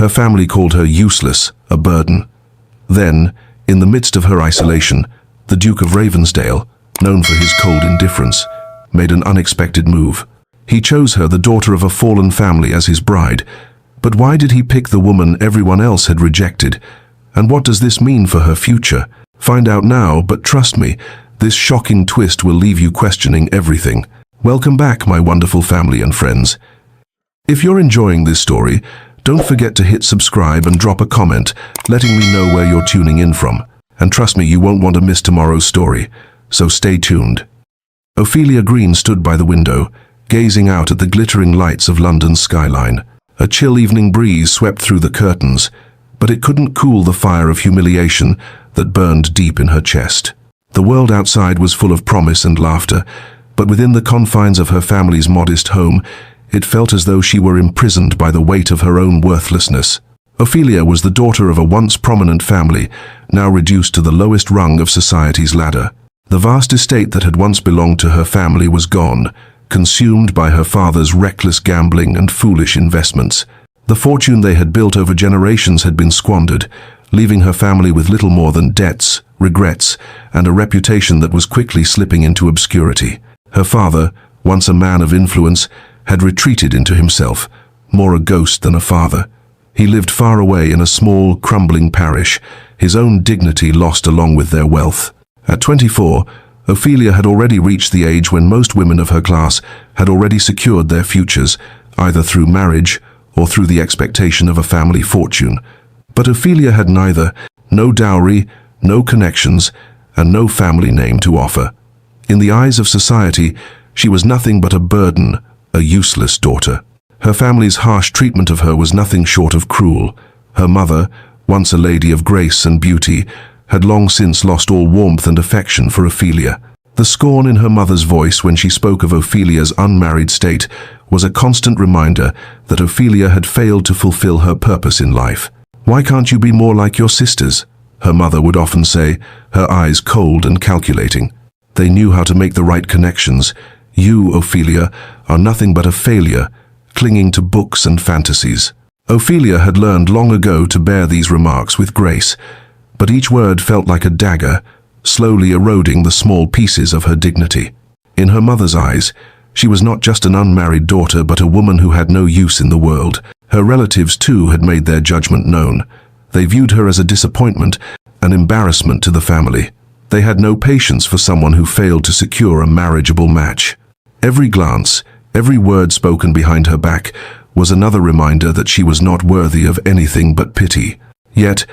Her family called her useless, a burden. Then, in the midst of her isolation, the Duke of Ravensdale, known for his cold indifference, made an unexpected move. He chose her, the daughter of a fallen family, as his bride. But why did he pick the woman everyone else had rejected? And what does this mean for her future? Find out now, but trust me, this shocking twist will leave you questioning everything. Welcome back, my wonderful family and friends. If you're enjoying this story, don't forget to hit subscribe and drop a comment, letting me know where you're tuning in from. And trust me, you won't want to miss tomorrow's story, so stay tuned. Ophelia Green stood by the window, gazing out at the glittering lights of London's skyline. A chill evening breeze swept through the curtains, but it couldn't cool the fire of humiliation that burned deep in her chest. The world outside was full of promise and laughter, but within the confines of her family's modest home, it felt as though she were imprisoned by the weight of her own worthlessness. Ophelia was the daughter of a once prominent family, now reduced to the lowest rung of society's ladder. The vast estate that had once belonged to her family was gone, consumed by her father's reckless gambling and foolish investments. The fortune they had built over generations had been squandered, leaving her family with little more than debts, regrets, and a reputation that was quickly slipping into obscurity. Her father, once a man of influence, had retreated into himself, more a ghost than a father. He lived far away in a small, crumbling parish, his own dignity lost along with their wealth. At 24, Ophelia had already reached the age when most women of her class had already secured their futures, either through marriage or through the expectation of a family fortune. But Ophelia had neither, no dowry, no connections, and no family name to offer. In the eyes of society, she was nothing but a burden, a useless daughter. Her family's harsh treatment of her was nothing short of cruel. Her mother, once a lady of grace and beauty, had long since lost all warmth and affection for Ophelia. The scorn in her mother's voice when she spoke of Ophelia's unmarried state was a constant reminder that Ophelia had failed to fulfill her purpose in life. "Why can't you be more like your sisters?" her mother would often say, her eyes cold and calculating. "They knew how to make the right connections. You, Ophelia, are nothing but a failure, clinging to books and fantasies." Ophelia had learned long ago to bear these remarks with grace, but each word felt like a dagger, slowly eroding the small pieces of her dignity. In her mother's eyes, she was not just an unmarried daughter, but a woman who had no use in the world. Her relatives, too, had made their judgment known. They viewed her as a disappointment, an embarrassment to the family. They had no patience for someone who failed to secure a marriageable match. Every glance, every word spoken behind her back was another reminder that she was not worthy of anything but pity. Yet,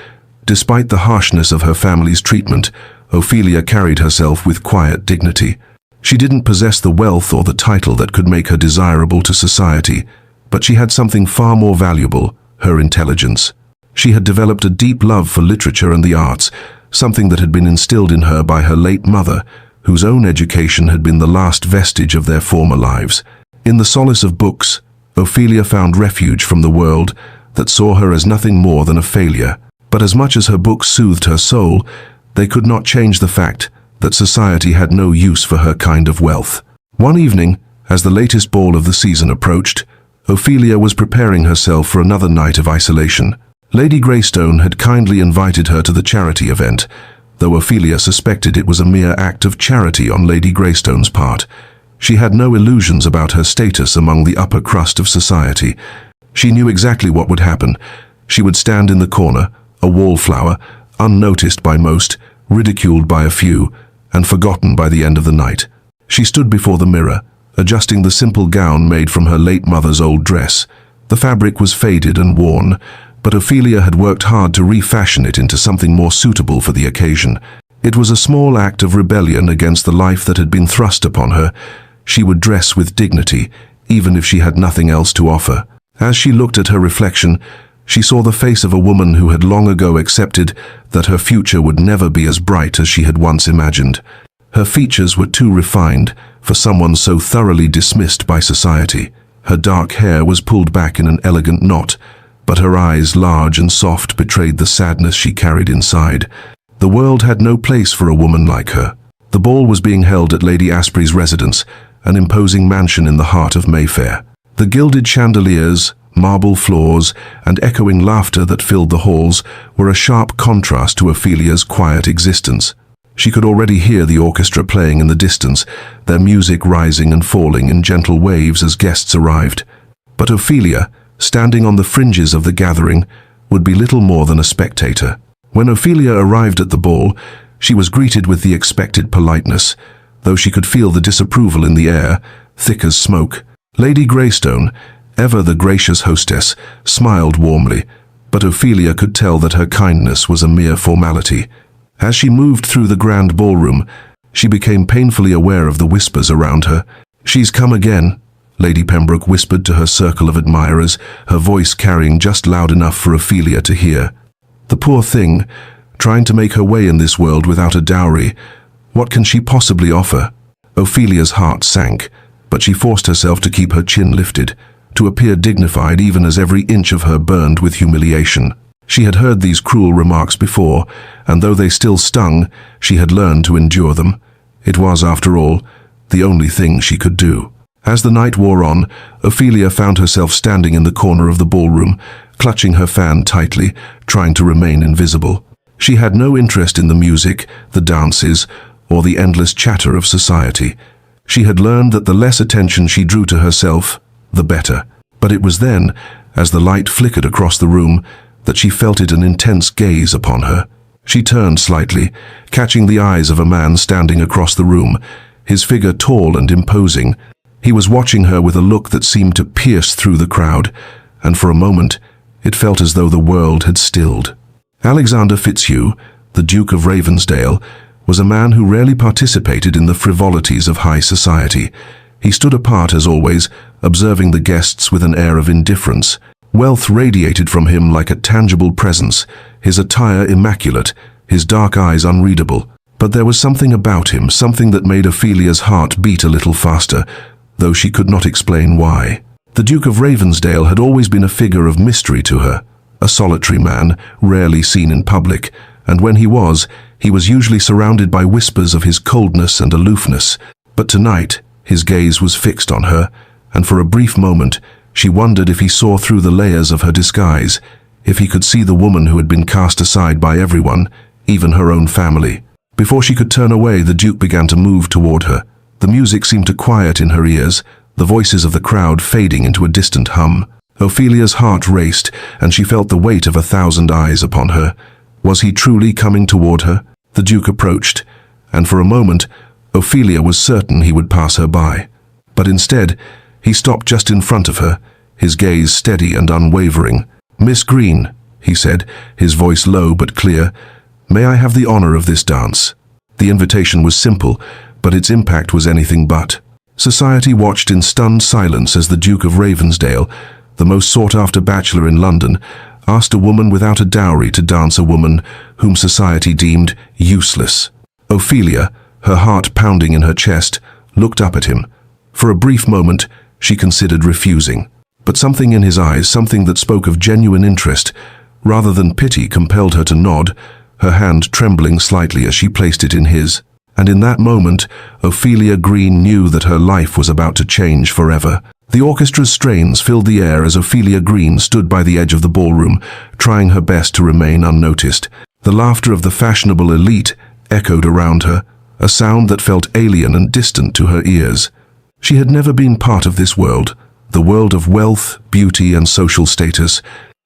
despite the harshness of her family's treatment, Ophelia carried herself with quiet dignity. She didn't possess the wealth or the title that could make her desirable to society, but she had something far more valuable, her intelligence. She had developed a deep love for literature and the arts, something that had been instilled in her by her late mother, whose own education had been the last vestige of their former lives. In the solace of books, Ophelia found refuge from the world that saw her as nothing more than a failure. But as much as her books soothed her soul, they could not change the fact that society had no use for her kind of wealth. One evening, as the latest ball of the season approached, Ophelia was preparing herself for another night of isolation. Lady Greystone had kindly invited her to the charity event, though Ophelia suspected it was a mere act of charity on Lady Greystone's part. She had no illusions about her status among the upper crust of society. She knew exactly what would happen. She would stand in the corner, a wallflower, unnoticed by most, ridiculed by a few, and forgotten by the end of the night. She stood before the mirror, adjusting the simple gown made from her late mother's old dress. The fabric was faded and worn, but Ophelia had worked hard to refashion it into something more suitable for the occasion. It was a small act of rebellion against the life that had been thrust upon her. She would dress with dignity, even if she had nothing else to offer. As she looked at her reflection, she saw the face of a woman who had long ago accepted that her future would never be as bright as she had once imagined. Her features were too refined for someone so thoroughly dismissed by society. Her dark hair was pulled back in an elegant knot, but her eyes, large and soft, betrayed the sadness she carried inside. The world had no place for a woman like her. The ball was being held at Lady Asprey's residence, an imposing mansion in the heart of Mayfair. The gilded chandeliers, marble floors, and echoing laughter that filled the halls were a sharp contrast to Ophelia's quiet existence. She could already hear the orchestra playing in the distance, their music rising and falling in gentle waves as guests arrived. But Ophelia, standing on the fringes of the gathering, would be little more than a spectator. When Ophelia arrived at the ball, she was greeted with the expected politeness, though she could feel the disapproval in the air, thick as smoke. Lady Greystone, ever the gracious hostess, smiled warmly, but Ophelia could tell that her kindness was a mere formality. As she moved through the grand ballroom, she became painfully aware of the whispers around her. "She's come again," Lady Pembroke whispered to her circle of admirers, her voice carrying just loud enough for Ophelia to hear. "The poor thing, trying to make her way in this world without a dowry. What can she possibly offer?" Ophelia's heart sank, but she forced herself to keep her chin lifted, to appear dignified even as every inch of her burned with humiliation. She had heard these cruel remarks before, and though they still stung, she had learned to endure them. It was, after all, the only thing she could do. As the night wore on, Ophelia found herself standing in the corner of the ballroom, clutching her fan tightly, trying to remain invisible. She had no interest in the music, the dances, or the endless chatter of society. She had learned that the less attention she drew to herself, the better. But it was then, as the light flickered across the room, that she felt it an intense gaze upon her. She turned slightly, catching the eyes of a man standing across the room, his figure tall and imposing. He was watching her with a look that seemed to pierce through the crowd, and for a moment it felt as though the world had stilled. Alexander Fitzhugh, the Duke of Ravensdale, was a man who rarely participated in the frivolities of high society. He stood apart as always, observing the guests with an air of indifference. Wealth radiated from him like a tangible presence, his attire immaculate, his dark eyes unreadable. But there was something about him, something that made Ophelia's heart beat a little faster, though she could not explain why. The Duke of Ravensdale had always been a figure of mystery to her, a solitary man, rarely seen in public, and when he was usually surrounded by whispers of his coldness and aloofness. But tonight, his gaze was fixed on her, and for a brief moment, she wondered if he saw through the layers of her disguise, if he could see the woman who had been cast aside by everyone, even her own family. Before she could turn away, the Duke began to move toward her. The music seemed to quiet in her ears, the voices of the crowd fading into a distant hum. Ophelia's heart raced, and she felt the weight of 1,000 eyes upon her. Was he truly coming toward her? The Duke approached, and for a moment, Ophelia was certain he would pass her by. But instead, he stopped just in front of her, his gaze steady and unwavering. "Miss Green," he said, his voice low but clear, "may I have the honor of this dance?" The invitation was simple, but its impact was anything but. Society watched in stunned silence as the Duke of Ravensdale, the most sought-after bachelor in London, asked a woman without a dowry to dance a woman whom society deemed useless. Ophelia, her heart pounding in her chest, looked up at him. For a brief moment, she considered refusing. But something in his eyes, something that spoke of genuine interest, rather than pity, compelled her to nod, her hand trembling slightly as she placed it in his. And in that moment, Ophelia Green knew that her life was about to change forever. The orchestra's strains filled the air as Ophelia Green stood by the edge of the ballroom, trying her best to remain unnoticed. The laughter of the fashionable elite echoed around her, a sound that felt alien and distant to her ears. She had never been part of this world, the world of wealth, beauty, and social status,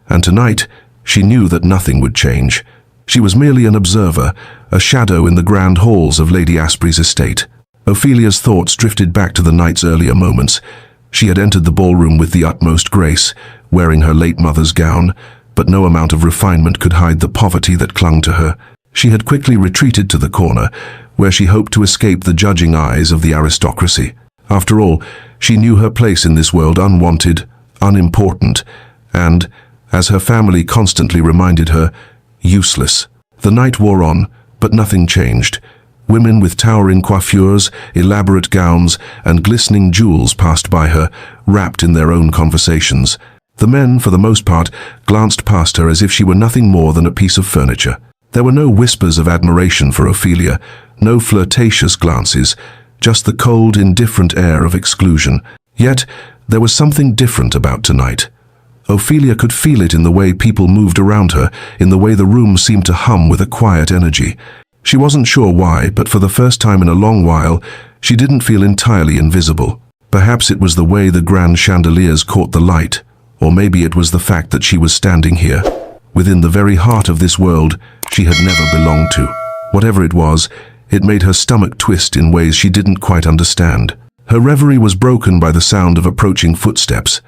and tonight she knew that nothing would change. She was merely an observer, a shadow in the grand halls of Lady Asprey's estate. Ophelia's thoughts drifted back to the night's earlier moments. She had entered the ballroom with the utmost grace, wearing her late mother's gown, but no amount of refinement could hide the poverty that clung to her. She had quickly retreated to the corner, where she hoped to escape the judging eyes of the aristocracy. After all, she knew her place in this world unwanted, unimportant, and, as her family constantly reminded her, useless. The night wore on, but nothing changed. Women with towering coiffures, elaborate gowns, and glistening jewels passed by her, wrapped in their own conversations. The men, for the most part, glanced past her as if she were nothing more than a piece of furniture. There were no whispers of admiration for Ophelia, no flirtatious glances, just the cold, indifferent air of exclusion. Yet, there was something different about tonight. Ophelia could feel it in the way people moved around her, in the way the room seemed to hum with a quiet energy. She wasn't sure why, but for the first time in a long while, she didn't feel entirely invisible. Perhaps it was the way the grand chandeliers caught the light, or maybe it was the fact that she was standing here, within the very heart of this world she had never belonged to. Whatever it was, it made her stomach twist in ways she didn't quite understand. Her reverie was broken by the sound of approaching footsteps.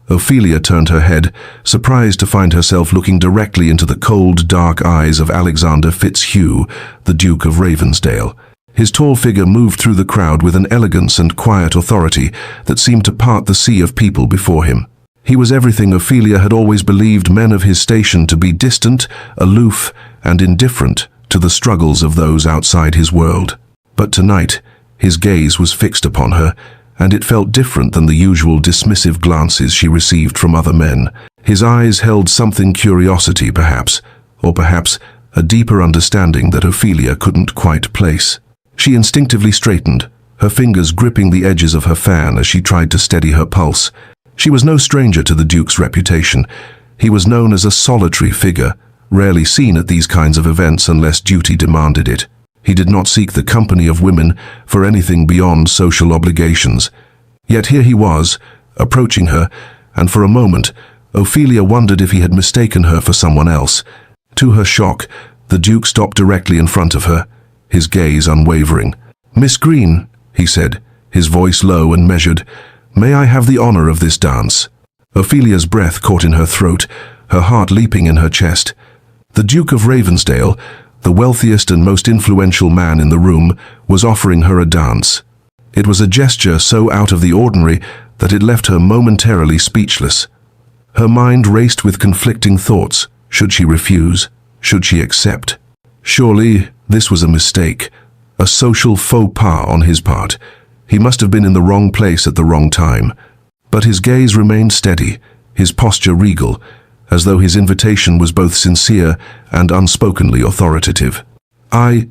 Ophelia turned her head, surprised to find herself looking directly into the cold, dark eyes of Alexander Fitzhugh, the Duke of Ravensdale. His tall figure moved through the crowd with an elegance and quiet authority that seemed to part the sea of people before him. He was everything Ophelia had always believed men of his station to be: distant, aloof, and indifferent to the struggles of those outside his world. But tonight, his gaze was fixed upon her, and it felt different than the usual dismissive glances she received from other men. His eyes held something: curiosity, perhaps, or perhaps a deeper understanding that Ophelia couldn't quite place. She instinctively straightened, her fingers gripping the edges of her fan as she tried to steady her pulse. She was no stranger to the Duke's reputation. He was known as a solitary figure, rarely seen at these kinds of events unless duty demanded it. He did not seek the company of women for anything beyond social obligations. Yet here he was, approaching her, and for a moment, Ophelia wondered if he had mistaken her for someone else. To her shock, the Duke stopped directly in front of her, his gaze unwavering. "Miss Green," he said, his voice low and measured, "may I have the honor of this dance?" Ophelia's breath caught in her throat, her heart leaping in her chest. The Duke of Ravensdale, the wealthiest and most influential man in the room, was offering her a dance. It was a gesture so out of the ordinary that it left her momentarily speechless. Her mind raced with conflicting thoughts. Should she refuse? Should she accept? Surely this was a mistake, a social faux pas on his part. He must have been in the wrong place at the wrong time. But his gaze remained steady, his posture regal, as though his invitation was both sincere and unspokenly authoritative. I,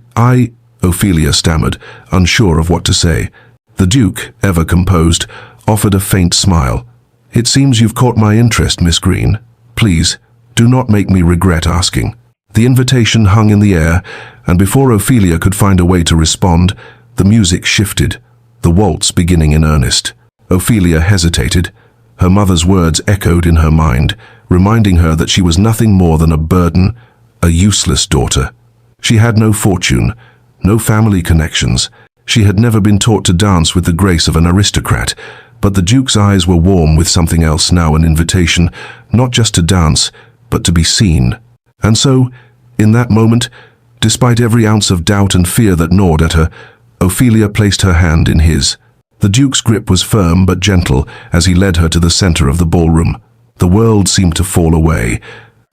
Ophelia stammered, unsure of what to say. The Duke, ever composed, offered a faint smile. "It seems you've caught my interest, Miss Green. Please, do not make me regret asking." The invitation hung in the air, and before Ophelia could find a way to respond, the music shifted, the waltz beginning in earnest. Ophelia hesitated. Her mother's words echoed in her mind, reminding her that she was nothing more than a burden, a useless daughter. She had no fortune, no family connections. She had never been taught to dance with the grace of an aristocrat, but the Duke's eyes were warm with something else now, an invitation, not just to dance, but to be seen. And so, in that moment, despite every ounce of doubt and fear that gnawed at her, Ophelia placed her hand in his. The Duke's grip was firm but gentle as he led her to the center of the ballroom. The world seemed to fall away,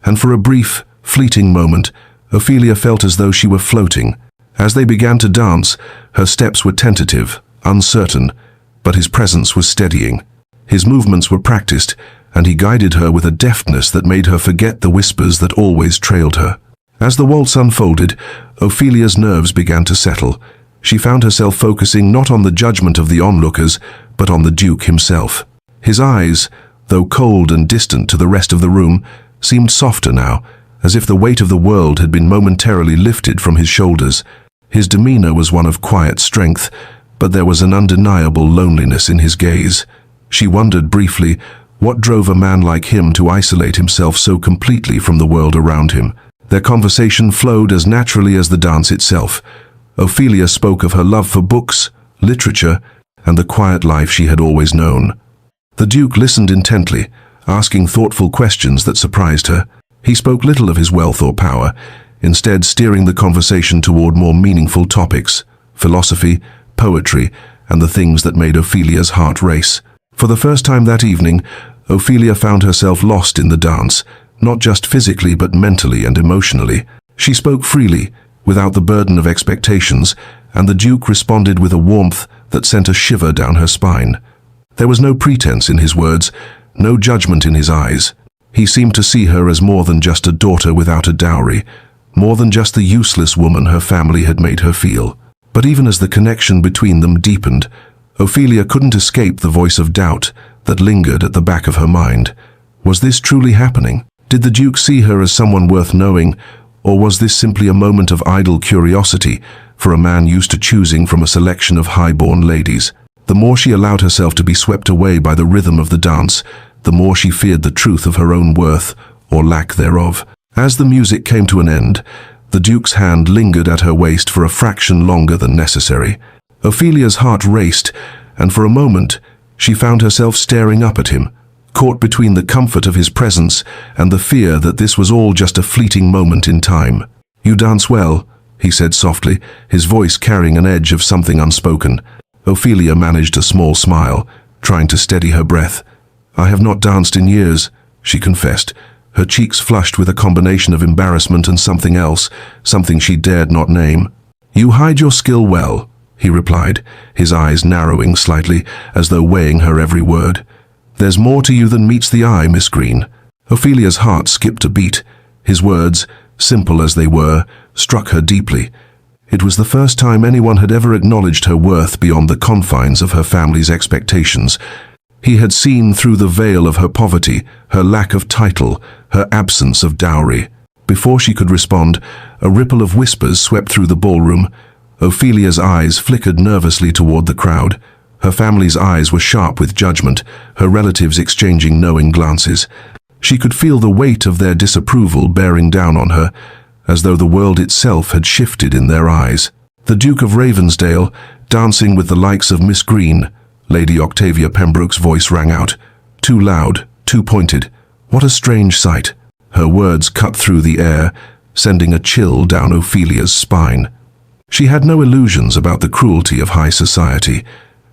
and for a brief, fleeting moment, Ophelia felt as though she were floating. As they began to dance, her steps were tentative, uncertain, but his presence was steadying. His movements were practiced, and he guided her with a deftness that made her forget the whispers that always trailed her. As the waltz unfolded, Ophelia's nerves began to settle. She found herself focusing not on the judgment of the onlookers, but on the Duke himself. His eyes, though cold and distant to the rest of the room, seemed softer now, as if the weight of the world had been momentarily lifted from his shoulders. His demeanor was one of quiet strength, but there was an undeniable loneliness in his gaze. She wondered briefly what drove a man like him to isolate himself so completely from the world around him. Their conversation flowed as naturally as the dance itself. Ophelia spoke of her love for books, literature, and the quiet life she had always known. The Duke listened intently, asking thoughtful questions that surprised her. He spoke little of his wealth or power, instead steering the conversation toward more meaningful topics: philosophy, poetry, and the things that made Ophelia's heart race. For the first time that evening, Ophelia found herself lost in the dance, not just physically but mentally and emotionally. She spoke freely, without the burden of expectations, and the Duke responded with a warmth that sent a shiver down her spine. There was no pretense in his words, no judgment in his eyes. He seemed to see her as more than just a daughter without a dowry, more than just the useless woman her family had made her feel. But even as the connection between them deepened, Ophelia couldn't escape the voice of doubt that lingered at the back of her mind. Was this truly happening? Did the Duke see her as someone worth knowing, or was this simply a moment of idle curiosity for a man used to choosing from a selection of high-born ladies? The more she allowed herself to be swept away by the rhythm of the dance, the more she feared the truth of her own worth, or lack thereof. As the music came to an end, the Duke's hand lingered at her waist for a fraction longer than necessary. Ophelia's heart raced, and for a moment she found herself staring up at him, caught between the comfort of his presence and the fear that this was all just a fleeting moment in time. "You dance well," he said softly, his voice carrying an edge of something unspoken. Ophelia managed a small smile, trying to steady her breath. "I have not danced in years," she confessed, her cheeks flushed with a combination of embarrassment and something else, something she dared not name. "You hide your skill well," he replied, his eyes narrowing slightly, as though weighing her every word. "There's more to you than meets the eye, Miss Green." Ophelia's heart skipped a beat. His words, simple as they were, struck her deeply. It was the first time anyone had ever acknowledged her worth beyond the confines of her family's expectations. He had seen through the veil of her poverty, her lack of title, her absence of dowry. Before she could respond, a ripple of whispers swept through the ballroom. Ophelia's eyes flickered nervously toward the crowd. Her family's eyes were sharp with judgment, her relatives exchanging knowing glances. She could feel the weight of their disapproval bearing down on her, as though the world itself had shifted in their eyes. The Duke of Ravensdale, dancing with the likes of Miss Green, Lady Octavia Pembroke's voice rang out. Too loud, too pointed. What a strange sight. Her words cut through the air, sending a chill down Ophelia's spine. She had no illusions about the cruelty of high society.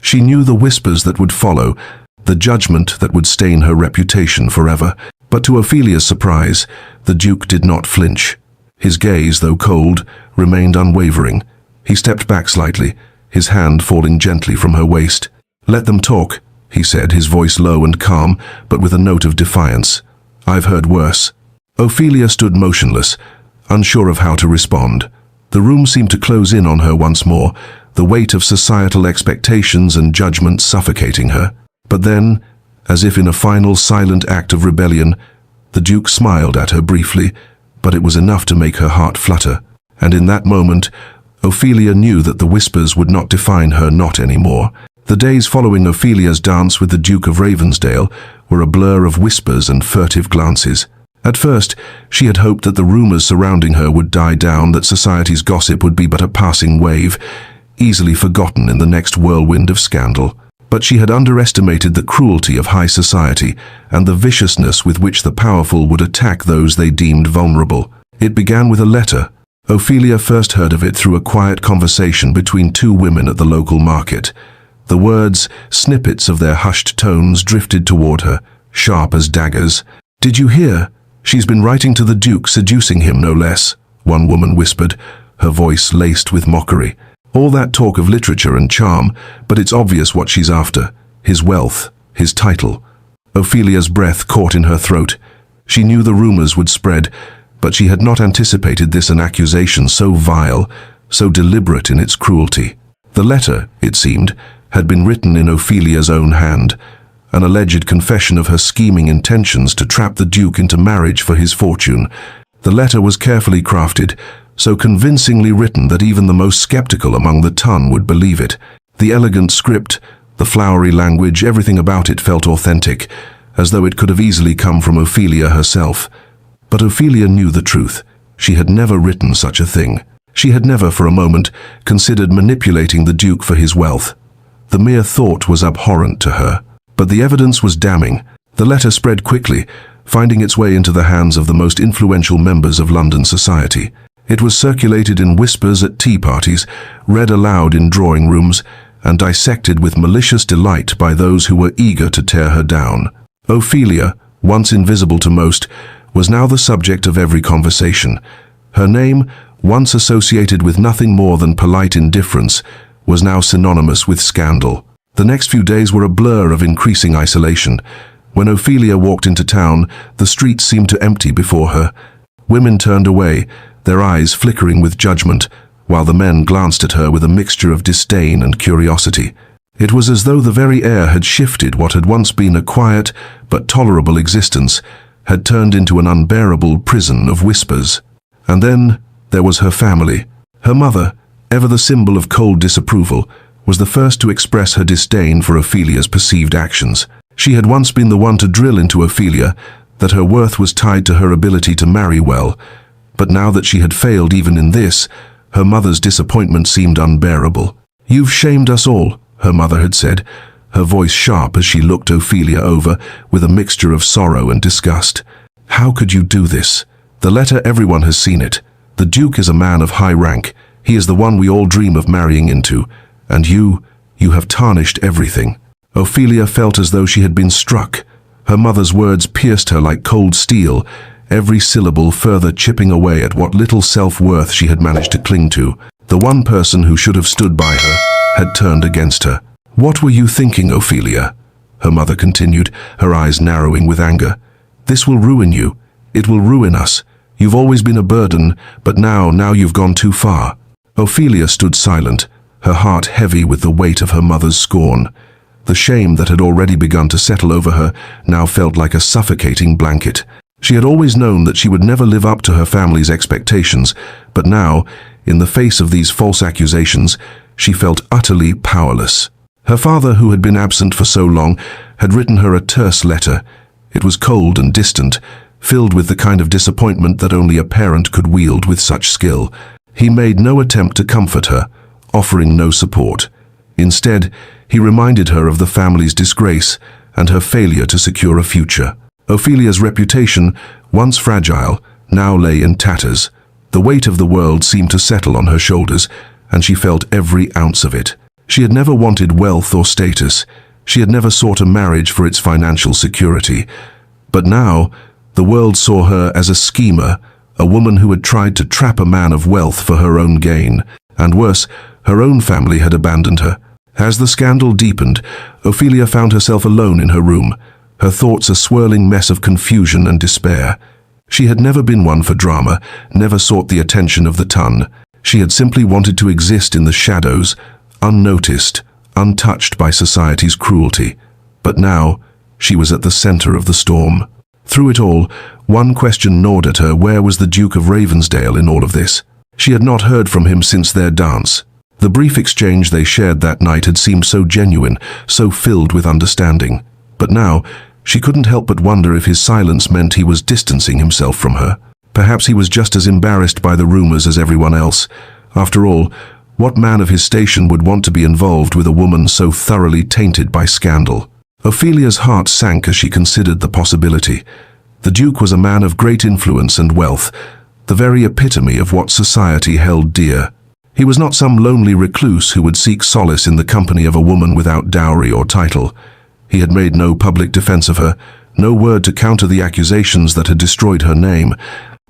She knew the whispers that would follow, the judgment that would stain her reputation forever. But to Ophelia's surprise, the Duke did not flinch. His gaze, though cold, remained unwavering. He stepped back slightly, his hand falling gently from her waist. "Let them talk," he said, his voice low and calm, but with a note of defiance. "I've heard worse." Ophelia stood motionless, unsure of how to respond. The room seemed to close in on her once more, the weight of societal expectations and judgment suffocating her. But then, as if in a final silent act of rebellion, the Duke smiled at her briefly, but it was enough to make her heart flutter. And in that moment, Ophelia knew that the whispers would not define her not anymore. The days following Ophelia's dance with the Duke of Ravensdale were a blur of whispers and furtive glances. At first, she had hoped that the rumors surrounding her would die down, that society's gossip would be but a passing wave, easily forgotten in the next whirlwind of scandal. But she had underestimated the cruelty of high society and the viciousness with which the powerful would attack those they deemed vulnerable. It began with a letter. Ophelia first heard of it through a quiet conversation between two women at the local market. The words, snippets of their hushed tones, drifted toward her, sharp as daggers. "Did you hear? She's been writing to the Duke, seducing him, no less," one woman whispered, her voice laced with mockery. "All that talk of literature and charm, but it's obvious what she's after. His wealth, his title." Ophelia's breath caught in her throat. She knew the rumors would spread, but she had not anticipated this, an accusation so vile, so deliberate in its cruelty. The letter, it seemed, had been written in Ophelia's own hand, an alleged confession of her scheming intentions to trap the Duke into marriage for his fortune. The letter was carefully crafted, so convincingly written that even the most skeptical among the ton would believe it. The elegant script, the flowery language, everything about it felt authentic, as though it could have easily come from Ophelia herself. But Ophelia knew the truth. She had never written such a thing. She had never, for a moment, considered manipulating the Duke for his wealth. The mere thought was abhorrent to her. But the evidence was damning. The letter spread quickly, finding its way into the hands of the most influential members of London society. It was circulated in whispers at tea parties, read aloud in drawing rooms, and dissected with malicious delight by those who were eager to tear her down. Ophelia, once invisible to most, was now the subject of every conversation. Her name, once associated with nothing more than polite indifference, was now synonymous with scandal. The next few days were a blur of increasing isolation. When Ophelia walked into town, the streets seemed to empty before her. Women turned away, their eyes flickering with judgment, while the men glanced at her with a mixture of disdain and curiosity. It was as though the very air had shifted. What had once been a quiet but tolerable existence had turned into an unbearable prison of whispers. And then there was her family. Her mother, ever the symbol of cold disapproval, was the first to express her disdain for Ophelia's perceived actions. She had once been the one to drill into Ophelia that her worth was tied to her ability to marry well, but now that she had failed even in this, her mother's disappointment seemed unbearable. "You've shamed us all," her mother had said, her voice sharp as she looked Ophelia over with a mixture of sorrow and disgust. "How could you do this? The letter, everyone has seen it. The Duke is a man of high rank. He is the one we all dream of marrying into. And you have tarnished everything." Ophelia felt as though she had been struck. Her mother's words pierced her like cold steel, every syllable further chipping away at what little self-worth she had managed to cling to. The one person who should have stood by her had turned against her. "What were you thinking, Ophelia?" her mother continued, her eyes narrowing with anger. "This will ruin you. It will ruin us. You've always been a burden, but now you've gone too far." Ophelia stood silent, her heart heavy with the weight of her mother's scorn. The shame that had already begun to settle over her now felt like a suffocating blanket. She had always known that she would never live up to her family's expectations, but now, in the face of these false accusations, she felt utterly powerless. Her father, who had been absent for so long, had written her a terse letter. It was cold and distant, filled with the kind of disappointment that only a parent could wield with such skill. He made no attempt to comfort her, offering no support. Instead, he reminded her of the family's disgrace and her failure to secure a future. Ophelia's reputation, once fragile, now lay in tatters. The weight of the world seemed to settle on her shoulders, and she felt every ounce of it. She had never wanted wealth or status. She had never sought a marriage for its financial security. But now, the world saw her as a schemer, a woman who had tried to trap a man of wealth for her own gain. And worse, her own family had abandoned her. As the scandal deepened, Ophelia found herself alone in her room, her thoughts a swirling mess of confusion and despair. She had never been one for drama, never sought the attention of the ton. She had simply wanted to exist in the shadows, unnoticed, untouched by society's cruelty. But now, she was at the center of the storm. Through it all, one question gnawed at her: where was the Duke of Ravensdale in all of this? She had not heard from him since their dance. The brief exchange they shared that night had seemed so genuine, so filled with understanding. But now, she couldn't help but wonder if his silence meant he was distancing himself from her. Perhaps he was just as embarrassed by the rumors as everyone else. After all, what man of his station would want to be involved with a woman so thoroughly tainted by scandal? Ophelia's heart sank as she considered the possibility. The Duke was a man of great influence and wealth, the very epitome of what society held dear. He was not some lonely recluse who would seek solace in the company of a woman without dowry or title. He had made no public defense of her, no word to counter the accusations that had destroyed her name.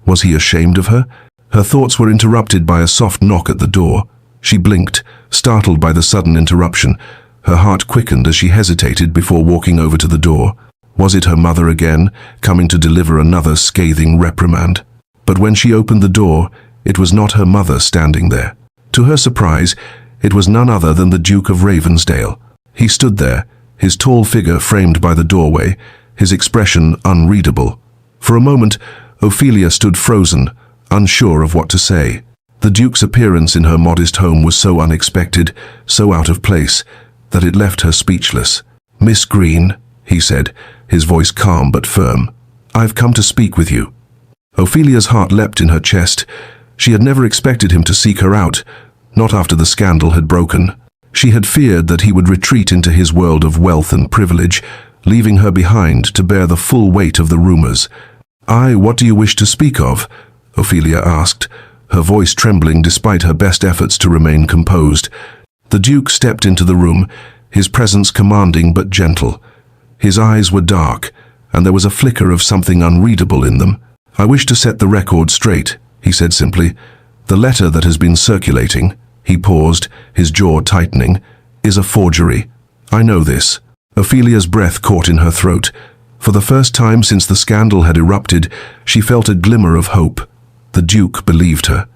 Was he ashamed of her? Her thoughts were interrupted by a soft knock at the door. She blinked, startled by the sudden interruption. Her heart quickened as she hesitated before walking over to the door. Was it her mother again, coming to deliver another scathing reprimand? But when she opened the door, it was not her mother standing there. To her surprise, it was none other than the Duke of Ravensdale. He stood there, his tall figure framed by the doorway, his expression unreadable. For a moment, Ophelia stood frozen, unsure of what to say. The Duke's appearance in her modest home was so unexpected, so out of place, that it left her speechless. "Miss Green," he said, his voice calm but firm, "I've come to speak with you." Ophelia's heart leapt in her chest. She had never expected him to seek her out, not after the scandal had broken. She had feared that he would retreat into his world of wealth and privilege, leaving her behind to bear the full weight of the rumors. What do you wish to speak of?" Ophelia asked, her voice trembling despite her best efforts to remain composed. The Duke stepped into the room, his presence commanding but gentle. His eyes were dark, and there was a flicker of something unreadable in them. "I wish to set the record straight," he said simply. "The letter that has been circulating," he paused, his jaw tightening, "is a forgery. I know this." Ophelia's breath caught in her throat. For the first time since the scandal had erupted, she felt a glimmer of hope. The Duke believed her.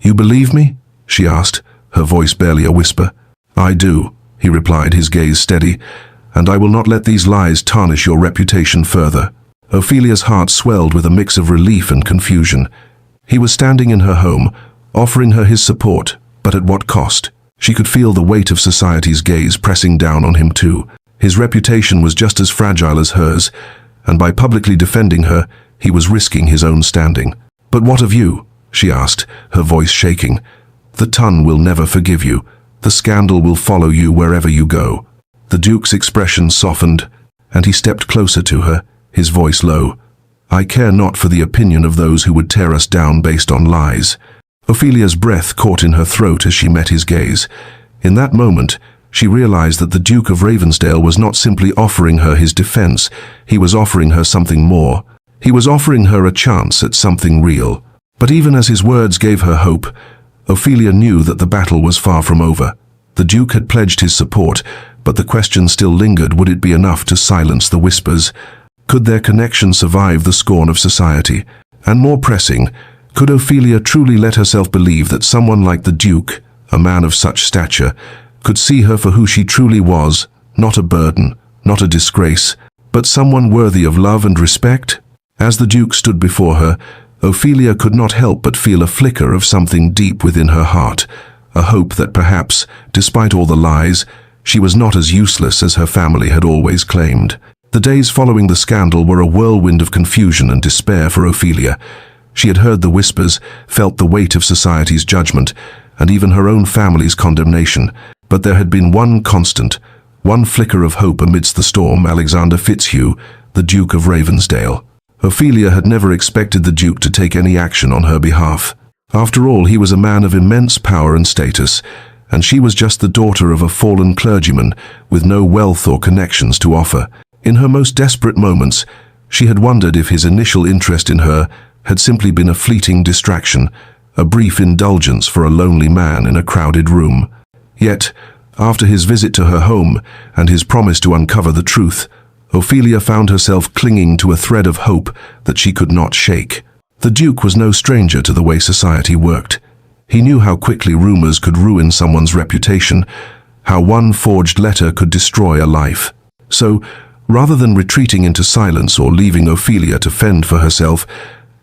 "You believe me?" she asked, her voice barely a whisper. "I do," he replied, his gaze steady, "and I will not let these lies tarnish your reputation further." Ophelia's heart swelled with a mix of relief and confusion. He was standing in her home, offering her his support, but at what cost? She could feel the weight of society's gaze pressing down on him too. His reputation was just as fragile as hers, and by publicly defending her, he was risking his own standing. "But what of you?" she asked, her voice shaking. "The Ton will never forgive you. The scandal will follow you wherever you go." The Duke's expression softened, and he stepped closer to her, his voice low. "I care not for the opinion of those who would tear us down based on lies." Ophelia's breath caught in her throat as she met his gaze. In that moment, she realized that the Duke of Ravensdale was not simply offering her his defense, he was offering her something more. He was offering her a chance at something real. But even as his words gave her hope, Ophelia knew that the battle was far from over. The Duke had pledged his support, but the question still lingered: would it be enough to silence the whispers? Could their connection survive the scorn of society? And more pressing, could Ophelia truly let herself believe that someone like the Duke, a man of such stature, could see her for who she truly was, not a burden, not a disgrace, but someone worthy of love and respect? As the Duke stood before her, Ophelia could not help but feel a flicker of something deep within her heart, a hope that perhaps, despite all the lies, she was not as useless as her family had always claimed. The days following the scandal were a whirlwind of confusion and despair for Ophelia. She had heard the whispers, felt the weight of society's judgment, and even her own family's condemnation. But there had been one constant, one flicker of hope amidst the storm: Alexander Fitzhugh, the Duke of Ravensdale. Ophelia had never expected the Duke to take any action on her behalf. After all, he was a man of immense power and status, and she was just the daughter of a fallen clergyman with no wealth or connections to offer. In her most desperate moments, she had wondered if his initial interest in her had simply been a fleeting distraction, a brief indulgence for a lonely man in a crowded room. Yet, after his visit to her home and his promise to uncover the truth, Ophelia found herself clinging to a thread of hope that she could not shake. The Duke was no stranger to the way society worked. He knew how quickly rumors could ruin someone's reputation, how one forged letter could destroy a life. So, rather than retreating into silence or leaving Ophelia to fend for herself,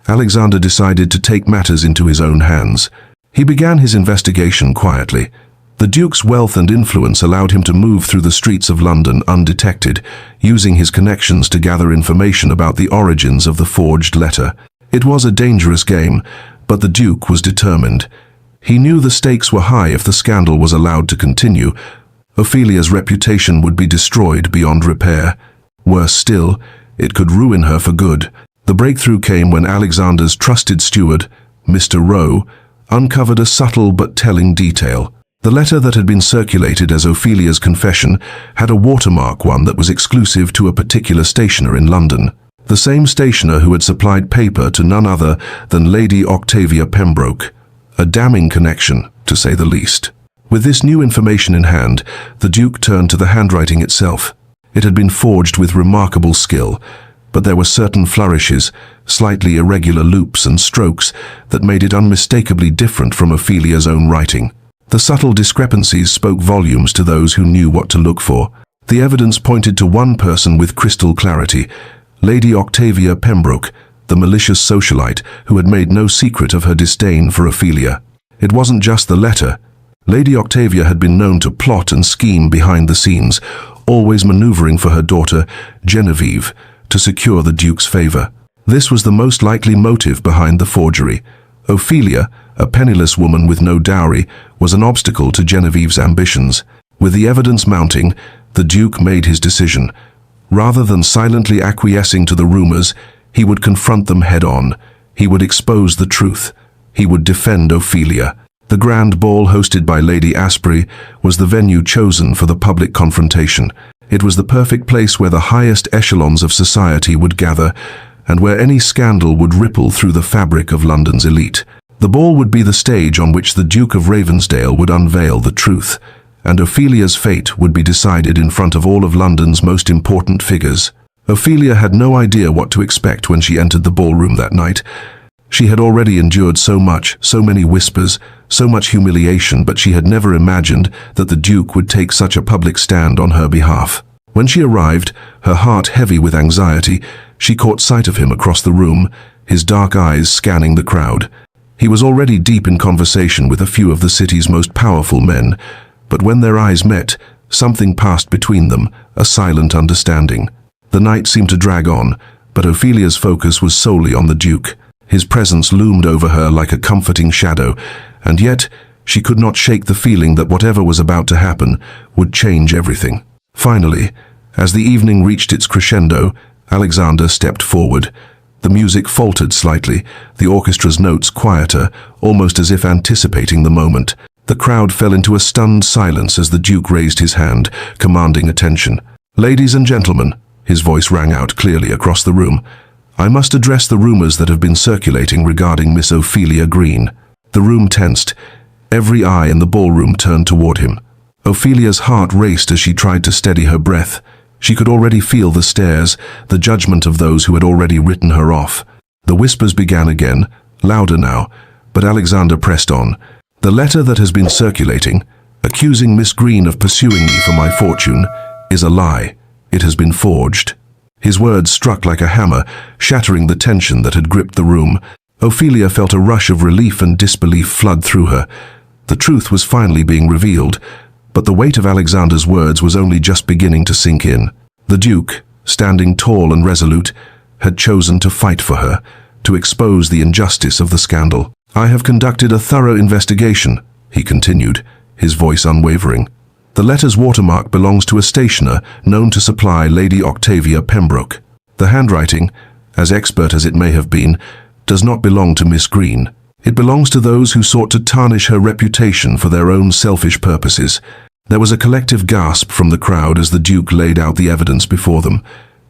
Alexander decided to take matters into his own hands. He began his investigation quietly. The Duke's wealth and influence allowed him to move through the streets of London undetected, using his connections to gather information about the origins of the forged letter. It was a dangerous game, but the Duke was determined. He knew the stakes were high if the scandal was allowed to continue. Ophelia's reputation would be destroyed beyond repair. Worse still, it could ruin her for good. The breakthrough came when Alexander's trusted steward, Mr. Rowe, uncovered a subtle but telling detail. The letter that had been circulated as Ophelia's confession had a watermark, one that was exclusive to a particular stationer in London. The same stationer who had supplied paper to none other than Lady Octavia Pembroke. A damning connection, to say the least. With this new information in hand, the Duke turned to the handwriting itself. It had been forged with remarkable skill, but there were certain flourishes, slightly irregular loops and strokes that made it unmistakably different from Ophelia's own writing. The subtle discrepancies spoke volumes to those who knew what to look for. The evidence pointed to one person with crystal clarity: Lady Octavia Pembroke, the malicious socialite who had made no secret of her disdain for Ophelia. It wasn't just the letter. Lady Octavia had been known to plot and scheme behind the scenes, always maneuvering for her daughter, Genevieve, to secure the Duke's favor. This was the most likely motive behind the forgery. Ophelia, a penniless woman with no dowry, was an obstacle to Genevieve's ambitions. With the evidence mounting, the Duke made his decision. Rather than silently acquiescing to the rumors, he would confront them head-on. He would expose the truth. He would defend Ophelia. The grand ball hosted by Lady Asprey was the venue chosen for the public confrontation. It was the perfect place where the highest echelons of society would gather, and where any scandal would ripple through the fabric of London's elite. The ball would be the stage on which the Duke of Ravensdale would unveil the truth, and Ophelia's fate would be decided in front of all of London's most important figures. Ophelia had no idea what to expect when she entered the ballroom that night. She had already endured so much, so many whispers, so much humiliation, but she had never imagined that the Duke would take such a public stand on her behalf. When she arrived, her heart heavy with anxiety, she caught sight of him across the room, his dark eyes scanning the crowd. He was already deep in conversation with a few of the city's most powerful men, but when their eyes met, something passed between them, a silent understanding. The night seemed to drag on, but Ophelia's focus was solely on the Duke. His presence loomed over her like a comforting shadow, and yet she could not shake the feeling that whatever was about to happen would change everything. Finally, as the evening reached its crescendo, Alexander stepped forward. The music faltered slightly, the orchestra's notes quieter, almost as if anticipating the moment. The crowd fell into a stunned silence as the Duke raised his hand, commanding attention. "Ladies and gentlemen," his voice rang out clearly across the room, "I must address the rumors that have been circulating regarding Miss Ophelia Green." The room tensed. Every eye in the ballroom turned toward him. Ophelia's heart raced as she tried to steady her breath. She could already feel the stares, the judgment of those who had already written her off. The whispers began again, louder now, but Alexander pressed on. "The letter that has been circulating, accusing Miss Green of pursuing me for my fortune, is a lie. It has been forged." His words struck like a hammer, shattering the tension that had gripped the room. Ophelia felt a rush of relief and disbelief flood through her. The truth was finally being revealed, but the weight of Alexander's words was only just beginning to sink in. The Duke, standing tall and resolute, had chosen to fight for her, to expose the injustice of the scandal. "I have conducted a thorough investigation," he continued, his voice unwavering. "The letter's watermark belongs to a stationer known to supply Lady Octavia Pembroke. The handwriting, as expert as it may have been, does not belong to Miss Green. It belongs to those who sought to tarnish her reputation for their own selfish purposes." There was a collective gasp from the crowd as the Duke laid out the evidence before them.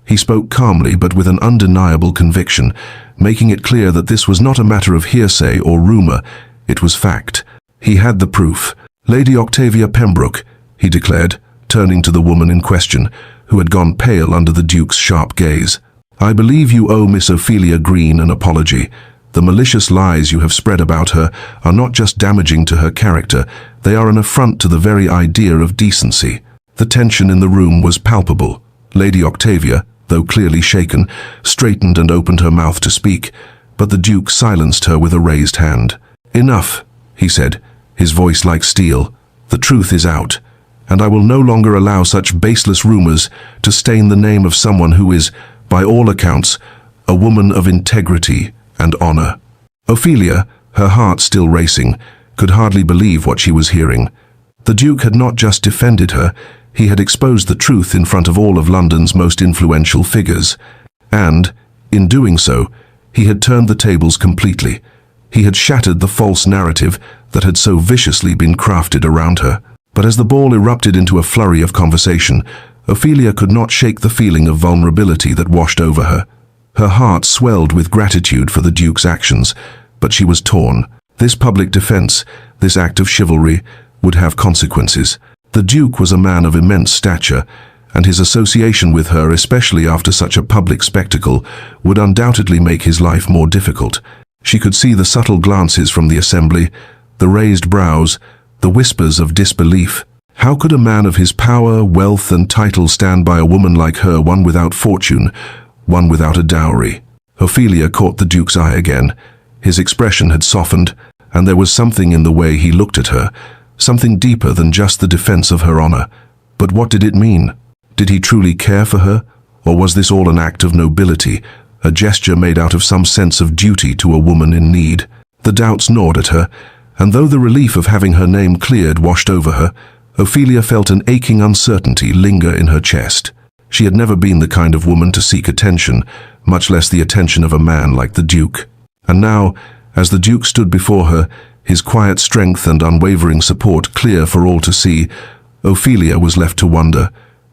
He spoke calmly but with an undeniable conviction, making it clear that this was not a matter of hearsay or rumor, it was fact. He had the proof. "Lady Octavia Pembroke," he declared, turning to the woman in question, who had gone pale under the Duke's sharp gaze. "I believe you owe Miss Ophelia Green an apology. The malicious lies you have spread about her are not just damaging to her character, they are an affront to the very idea of decency." The tension in the room was palpable. Lady Octavia, though clearly shaken, straightened and opened her mouth to speak, but the Duke silenced her with a raised hand. "Enough," he said, his voice like steel. "The truth is out, and I will no longer allow such baseless rumors to stain the name of someone who is, by all accounts, a woman of integrity and honor." Ophelia, her heart still racing, could hardly believe what she was hearing. The Duke had not just defended her, he had exposed the truth in front of all of London's most influential figures. And, in doing so, he had turned the tables completely. He had shattered the false narrative that had so viciously been crafted around her. But as the ball erupted into a flurry of conversation, Ophelia could not shake the feeling of vulnerability that washed over her. Her heart swelled with gratitude for the Duke's actions, but she was torn. This public defense, this act of chivalry, would have consequences. The Duke was a man of immense stature, and his association with her, especially after such a public spectacle, would undoubtedly make his life more difficult. She could see the subtle glances from the assembly, the raised brows, the whispers of disbelief. How could a man of his power, wealth, and title stand by a woman like her, one without fortune, one without a dowry? Ophelia caught the Duke's eye again. His expression had softened, and there was something in the way he looked at her, something deeper than just the defense of her honor. But what did it mean? Did he truly care for her, or was this all an act of nobility, a gesture made out of some sense of duty to a woman in need? The doubts gnawed at her, and though the relief of having her name cleared washed over her, Ophelia felt an aching uncertainty linger in her chest. She had never been the kind of woman to seek attention, much less the attention of a man like the Duke. And now, as the Duke stood before her, his quiet strength and unwavering support clear for all to see, Ophelia was left to wonder,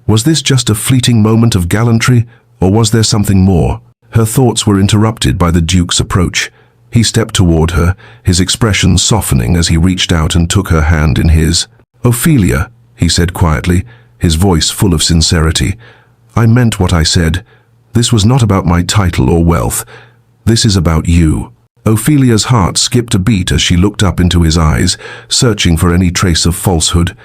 was this just a fleeting moment of gallantry, or was there something more? Her thoughts were interrupted by the Duke's approach. He stepped toward her, his expression softening as he reached out and took her hand in his. "Ophelia," he said quietly, his voice full of sincerity, "I meant what I said. This was not about my title or wealth. This is about you." Ophelia's heart skipped a beat as she looked up into his eyes, searching for any trace of falsehood.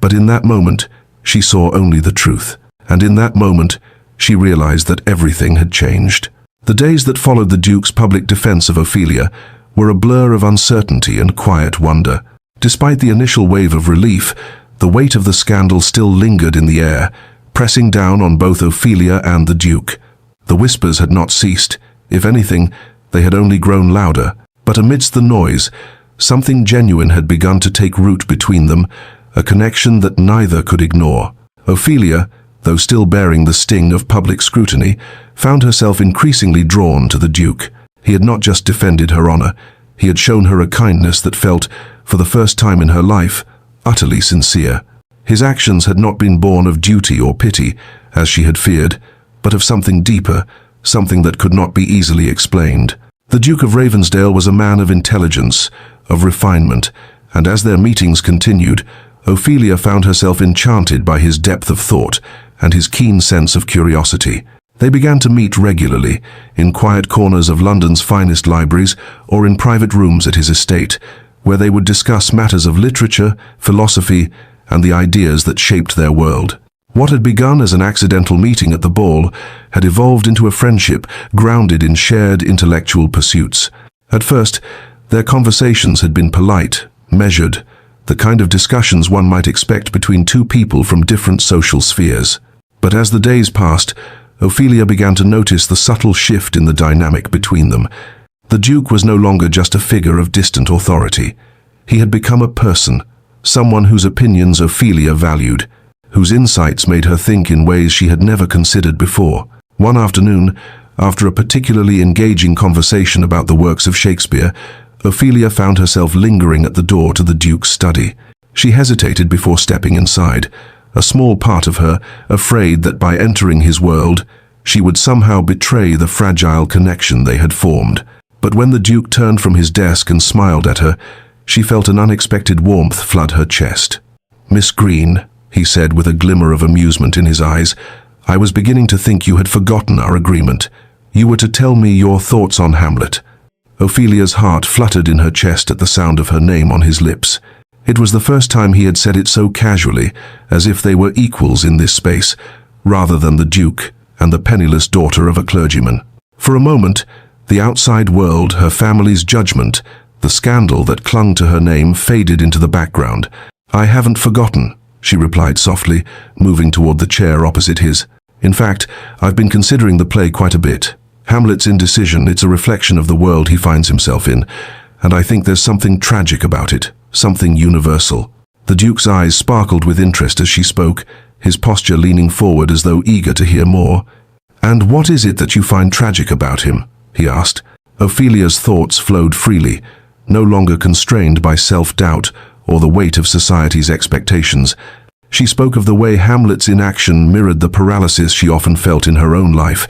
But in that moment, she saw only the truth. And in that moment, she realized that everything had changed. The days that followed the Duke's public defense of Ophelia were a blur of uncertainty and quiet wonder. Despite the initial wave of relief, the weight of the scandal still lingered in the air, pressing down on both Ophelia and the Duke. The whispers had not ceased. If anything, they had only grown louder. But amidst the noise, something genuine had begun to take root between them, a connection that neither could ignore. Ophelia, though still bearing the sting of public scrutiny, found herself increasingly drawn to the Duke. He had not just defended her honor, he had shown her a kindness that felt, for the first time in her life, utterly sincere. His actions had not been born of duty or pity, as she had feared, but of something deeper, something that could not be easily explained. The Duke of Ravensdale was a man of intelligence, of refinement, and as their meetings continued, Ophelia found herself enchanted by his depth of thought and his keen sense of curiosity. They began to meet regularly, in quiet corners of London's finest libraries or in private rooms at his estate, where they would discuss matters of literature, philosophy, and the ideas that shaped their world. What had begun as an accidental meeting at the ball had evolved into a friendship grounded in shared intellectual pursuits. At first, their conversations had been polite, measured, the kind of discussions one might expect between two people from different social spheres. But as the days passed, Ophelia began to notice the subtle shift in the dynamic between them. The Duke was no longer just a figure of distant authority. He had become a person, someone whose opinions Ophelia valued, whose insights made her think in ways she had never considered before. One afternoon, after a particularly engaging conversation about the works of Shakespeare, Ophelia found herself lingering at the door to the Duke's study. She hesitated before stepping inside, a small part of her afraid that by entering his world, she would somehow betray the fragile connection they had formed. But when the Duke turned from his desk and smiled at her, she felt an unexpected warmth flood her chest. "Miss Green," he said with a glimmer of amusement in his eyes, "I was beginning to think you had forgotten our agreement. You were to tell me your thoughts on Hamlet." Ophelia's heart fluttered in her chest at the sound of her name on his lips. It was the first time he had said it so casually, as if they were equals in this space, rather than the Duke and the penniless daughter of a clergyman. For a moment, the outside world, her family's judgment, the scandal that clung to her name faded into the background. "I haven't forgotten," she replied softly, moving toward the chair opposite his. "In fact, I've been considering the play quite a bit. Hamlet's indecision, it's a reflection of the world he finds himself in, and I think there's something tragic about it, something universal." The Duke's eyes sparkled with interest as she spoke, his posture leaning forward as though eager to hear more. "And what is it that you find tragic about him?" he asked. Ophelia's thoughts flowed freely, no longer constrained by self-doubt or the weight of society's expectations. She spoke of the way Hamlet's inaction mirrored the paralysis she often felt in her own life,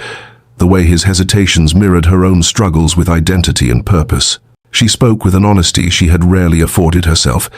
the way his hesitations mirrored her own struggles with identity and purpose. She spoke with an honesty she had rarely afforded herself,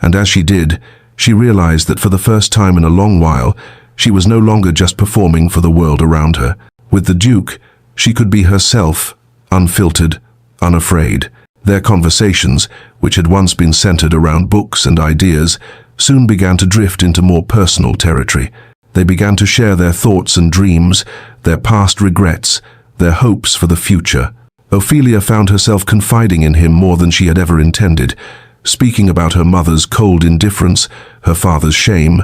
and as she did, she realized that for the first time in a long while, she was no longer just performing for the world around her. With the Duke, she could be herself, unfiltered, unafraid. Their conversations, which had once been centered around books and ideas, soon began to drift into more personal territory. They began to share their thoughts and dreams, their past regrets, their hopes for the future. Ophelia found herself confiding in him more than she had ever intended, speaking about her mother's cold indifference, her father's shame,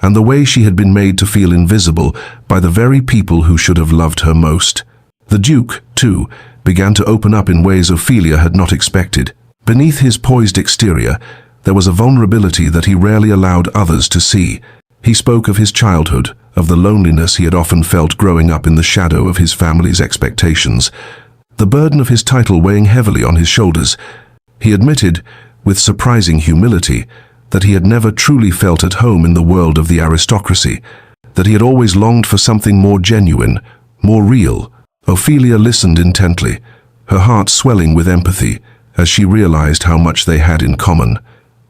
and the way she had been made to feel invisible by the very people who should have loved her most. The Duke, too, began to open up in ways Ophelia had not expected. Beneath his poised exterior, there was a vulnerability that he rarely allowed others to see. He spoke of his childhood, of the loneliness he had often felt growing up in the shadow of his family's expectations, the burden of his title weighing heavily on his shoulders. He admitted, with surprising humility, that he had never truly felt at home in the world of the aristocracy, that he had always longed for something more genuine, more real. Ophelia listened intently, her heart swelling with empathy as she realized how much they had in common.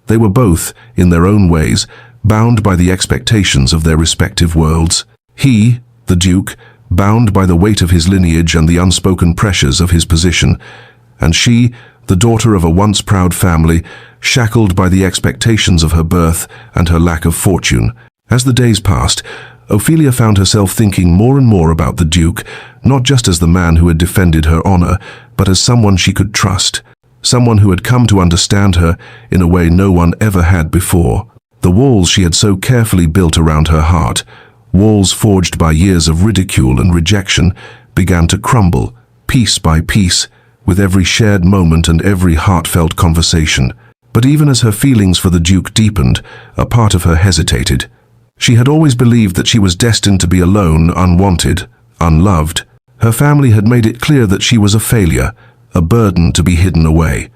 They were both, in their own ways, bound by the expectations of their respective worlds. He, the Duke, bound by the weight of his lineage and the unspoken pressures of his position, and she, the daughter of a once proud family, shackled by the expectations of her birth and her lack of fortune. As the days passed, Ophelia found herself thinking more and more about the Duke, not just as the man who had defended her honor, but as someone she could trust, someone who had come to understand her in a way no one ever had before. The walls she had so carefully built around her heart, walls forged by years of ridicule and rejection, began to crumble, piece by piece, with every shared moment and every heartfelt conversation. But even as her feelings for the Duke deepened, a part of her hesitated. She had always believed that she was destined to be alone, unwanted, unloved. Her family had made it clear that she was a failure, a burden to be hidden away.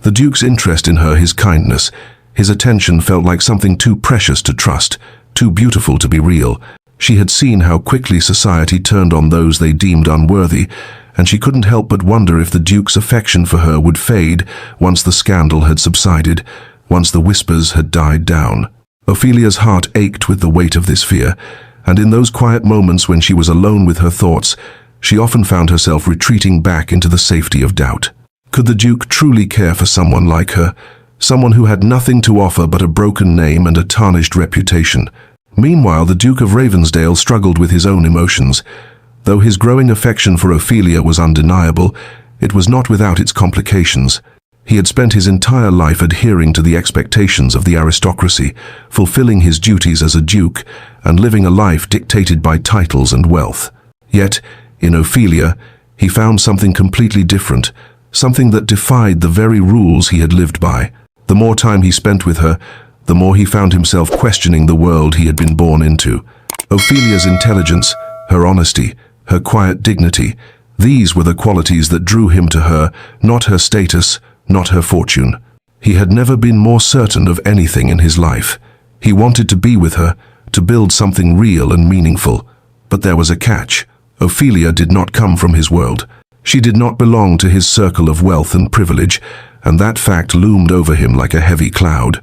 The Duke's interest in her, his kindness, his attention felt like something too precious to trust, too beautiful to be real. She had seen how quickly society turned on those they deemed unworthy, and she couldn't help but wonder if the Duke's affection for her would fade once the scandal had subsided, once the whispers had died down. Ophelia's heart ached with the weight of this fear, and in those quiet moments when she was alone with her thoughts, she often found herself retreating back into the safety of doubt. Could the Duke truly care for someone like her, someone who had nothing to offer but a broken name and a tarnished reputation? Meanwhile, the Duke of Ravensdale struggled with his own emotions. Though his growing affection for Ophelia was undeniable, it was not without its complications. He had spent his entire life adhering to the expectations of the aristocracy, fulfilling his duties as a duke, and living a life dictated by titles and wealth. Yet, in Ophelia, he found something completely different, something that defied the very rules he had lived by. The more time he spent with her, the more he found himself questioning the world he had been born into. Ophelia's intelligence, her honesty, her quiet dignity, these were the qualities that drew him to her, not her status, not her fortune. He had never been more certain of anything in his life. He wanted to be with her, to build something real and meaningful. But there was a catch. Ophelia did not come from his world. She did not belong to his circle of wealth and privilege, and that fact loomed over him like a heavy cloud.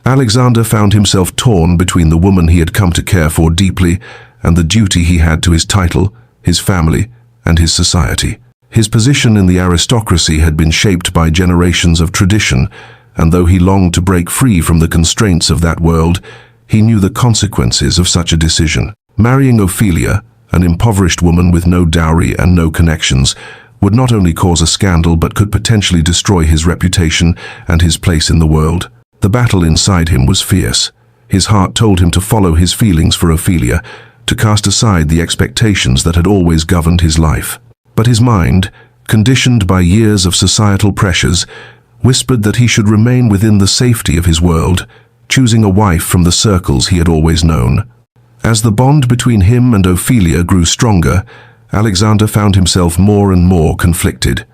Alexander found himself torn between the woman he had come to care for deeply and the duty he had to his title, his family, and his society. His position in the aristocracy had been shaped by generations of tradition, and though he longed to break free from the constraints of that world, he knew the consequences of such a decision. Marrying Ophelia, an impoverished woman with no dowry and no connections, would not only cause a scandal but could potentially destroy his reputation and his place in the world. The battle inside him was fierce. His heart told him to follow his feelings for Ophelia, to cast aside the expectations that had always governed his life. But his mind, conditioned by years of societal pressures, whispered that he should remain within the safety of his world, choosing a wife from the circles he had always known. As the bond between him and Ophelia grew stronger, Alexander found himself more and more conflicted.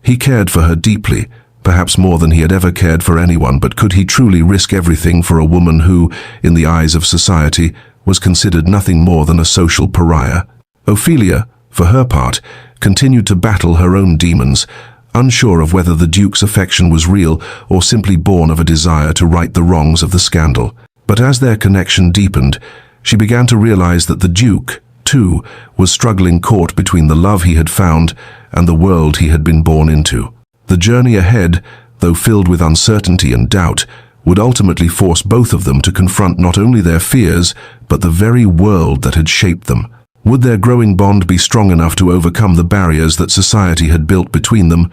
He cared for her deeply, perhaps more than he had ever cared for anyone, but could he truly risk everything for a woman who, in the eyes of society, was considered nothing more than a social pariah? Ophelia, for her part, continued to battle her own demons, unsure of whether the Duke's affection was real or simply born of a desire to right the wrongs of the scandal. But as their connection deepened, she began to realize that the Duke, too, was struggling caught between the love he had found and the world he had been born into. The journey ahead, though filled with uncertainty and doubt, would ultimately force both of them to confront not only their fears, but the very world that had shaped them. Would their growing bond be strong enough to overcome the barriers that society had built between them,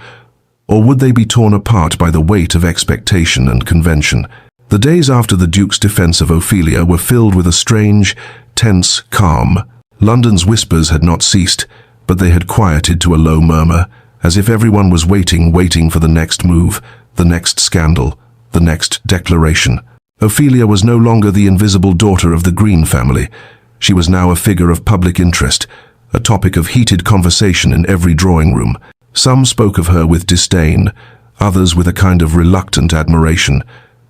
or would they be torn apart by the weight of expectation and convention? The days after the Duke's defense of Ophelia were filled with a strange, tense calm. London's whispers had not ceased, but they had quieted to a low murmur, as if everyone was waiting for the next move, the next scandal, the next declaration. Ophelia was no longer the invisible daughter of the Green family. She was now a figure of public interest, a topic of heated conversation in every drawing room. Some spoke of her with disdain, others with a kind of reluctant admiration,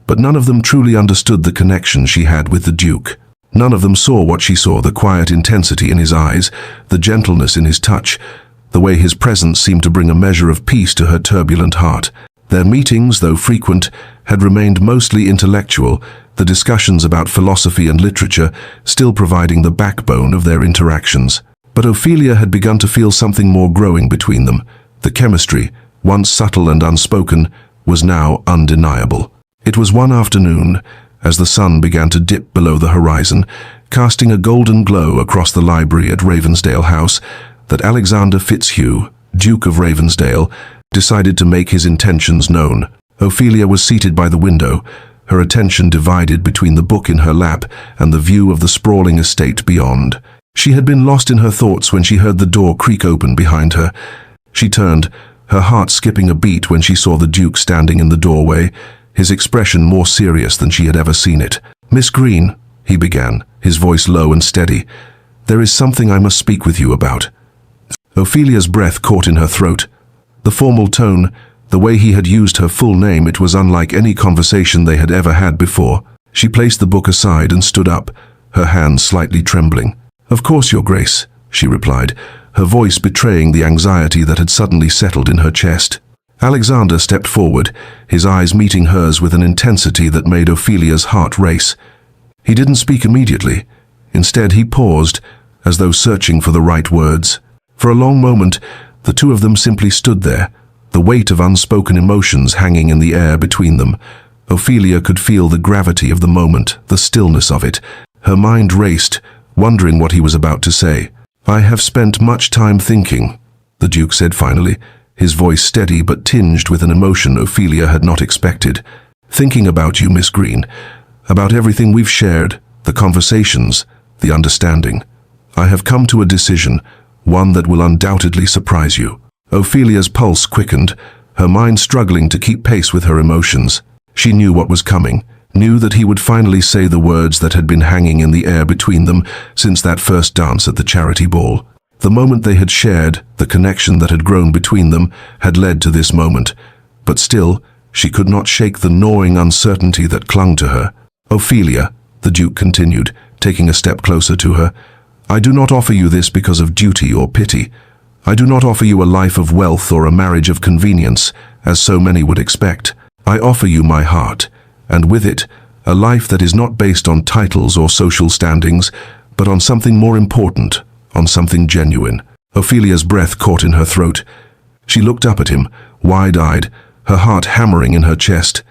but none of them truly understood the connection she had with the Duke. None of them saw what she saw, the quiet intensity in his eyes, the gentleness in his touch, the way his presence seemed to bring a measure of peace to her turbulent heart. Their meetings, though frequent, had remained mostly intellectual, the discussions about philosophy and literature still providing the backbone of their interactions. But Ophelia had begun to feel something more growing between them. The chemistry, once subtle and unspoken, was now undeniable. It was one afternoon, as the sun began to dip below the horizon, casting a golden glow across the library at Ravensdale House, that Alexander Fitzhugh, Duke of Ravensdale, decided to make his intentions known. Ophelia was seated by the window, her attention divided between the book in her lap and the view of the sprawling estate beyond. She had been lost in her thoughts when she heard the door creak open behind her. She turned, her heart skipping a beat when she saw the Duke standing in the doorway, his expression more serious than she had ever seen it. "Miss Green," he began, his voice low and steady, "there is something I must speak with you about." Ophelia's breath caught in her throat. The formal tone, the way he had used her full name, it was unlike any conversation they had ever had before. She placed the book aside and stood up, her hands slightly trembling. "Of course, Your Grace," she replied, her voice betraying the anxiety that had suddenly settled in her chest. Alexander stepped forward, his eyes meeting hers with an intensity that made Ophelia's heart race. He didn't speak immediately. Instead, he paused, as though searching for the right words. For a long moment, the two of them simply stood there, the weight of unspoken emotions hanging in the air between them. Ophelia could feel the gravity of the moment, the stillness of it. Her mind raced, wondering what he was about to say. "I have spent much time thinking," the Duke said finally, his voice steady but tinged with an emotion Ophelia had not expected. "Thinking about you, Miss Green, about everything we've shared, the conversations, the understanding. I have come to a decision, one that will undoubtedly surprise you." Ophelia's pulse quickened, her mind struggling to keep pace with her emotions. She knew what was coming, knew that he would finally say the words that had been hanging in the air between them since that first dance at the charity ball. The moment they had shared, the connection that had grown between them, had led to this moment. But still, she could not shake the gnawing uncertainty that clung to her. "Ophelia," the Duke continued, taking a step closer to her, "I do not offer you this because of duty or pity. I do not offer you a life of wealth or a marriage of convenience, as so many would expect. I offer you my heart, and with it, a life that is not based on titles or social standings, but on something more important, on something genuine." Ophelia's breath caught in her throat. She looked up at him, wide-eyed, her heart hammering in her chest.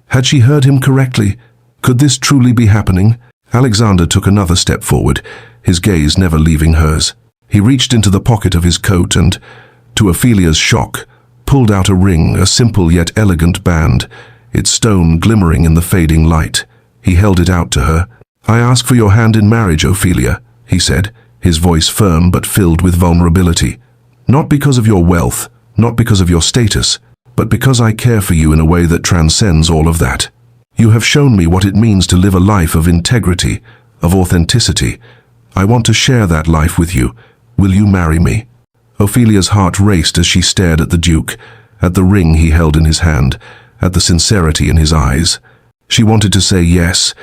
Had she heard him correctly? Could this truly be happening? Alexander took another step forward, his gaze never leaving hers. He reached into the pocket of his coat and, to Ophelia's shock, pulled out a ring, a simple yet elegant band, its stone glimmering in the fading light. He held it out to her. "I ask for your hand in marriage, Ophelia," he said, his voice firm but filled with vulnerability. "Not because of your wealth, not because of your status, but because I care for you in a way that transcends all of that. You have shown me what it means to live a life of integrity, of authenticity. I want to share that life with you. Will you marry me?" Ophelia's heart raced as she stared at the Duke, at the ring he held in his hand, at the sincerity in his eyes. She wanted to say yes,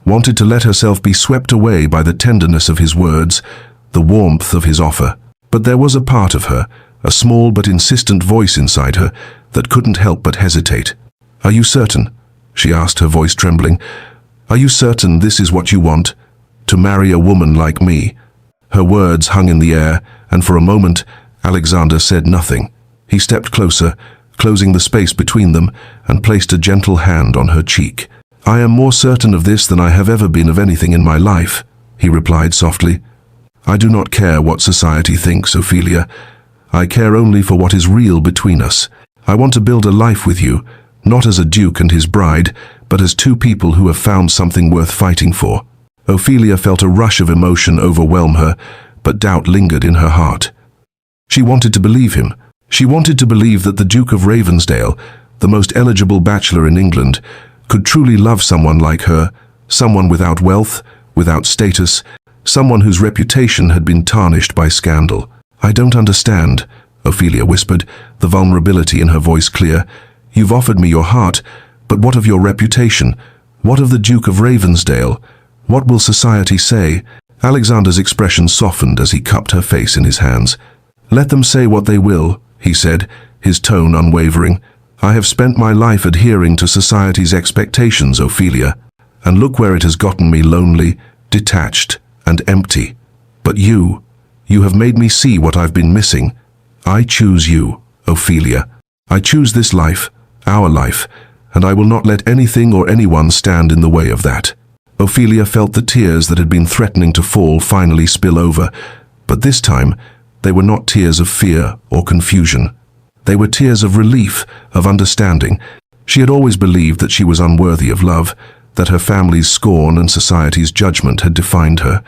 wanted to let herself be swept away by the tenderness of his words, the warmth of his offer. But there was a part of her, a small but insistent voice inside her, that couldn't help but hesitate. "Are you certain?" she asked, her voice trembling. "Are you certain this is what you want? To marry a woman like me?" Her words hung in the air, and for a moment, Alexander said nothing. He stepped closer, closing the space between them, and placed a gentle hand on her cheek. "I am more certain of this than I have ever been of anything in my life," he replied softly. "I do not care what society thinks, Ophelia. I care only for what is real between us. I want to build a life with you, not as a duke and his bride, but as two people who have found something worth fighting for." Ophelia felt a rush of emotion overwhelm her, but doubt lingered in her heart. She wanted to believe him. She wanted to believe that the Duke of Ravensdale, the most eligible bachelor in England, could truly love someone like her, someone without wealth, without status, someone whose reputation had been tarnished by scandal. "I don't understand," Ophelia whispered, the vulnerability in her voice clear. "You've offered me your heart, but what of your reputation? What of the Duke of Ravensdale? What will society say?" Alexander's expression softened as he cupped her face in his hands. "Let them say what they will," he said, his tone unwavering. "I have spent my life adhering to society's expectations, Ophelia, and look where it has gotten me: lonely, detached, and empty. But you have made me see what I've been missing. I choose you, Ophelia. I choose this life, our life, and I will not let anything or anyone stand in the way of that." Ophelia felt the tears that had been threatening to fall finally spill over, but this time they were not tears of fear or confusion. They were tears of relief, of understanding. She had always believed that she was unworthy of love, that her family's scorn and society's judgment had defined her.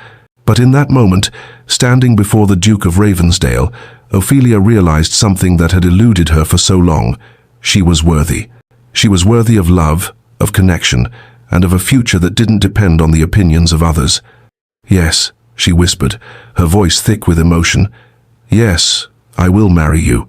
But in that moment, standing before the Duke of Ravensdale, Ophelia realized something that had eluded her for so long. She was worthy. She was worthy of love, of connection, and of a future that didn't depend on the opinions of others. "Yes," she whispered, her voice thick with emotion. "Yes, I will marry you."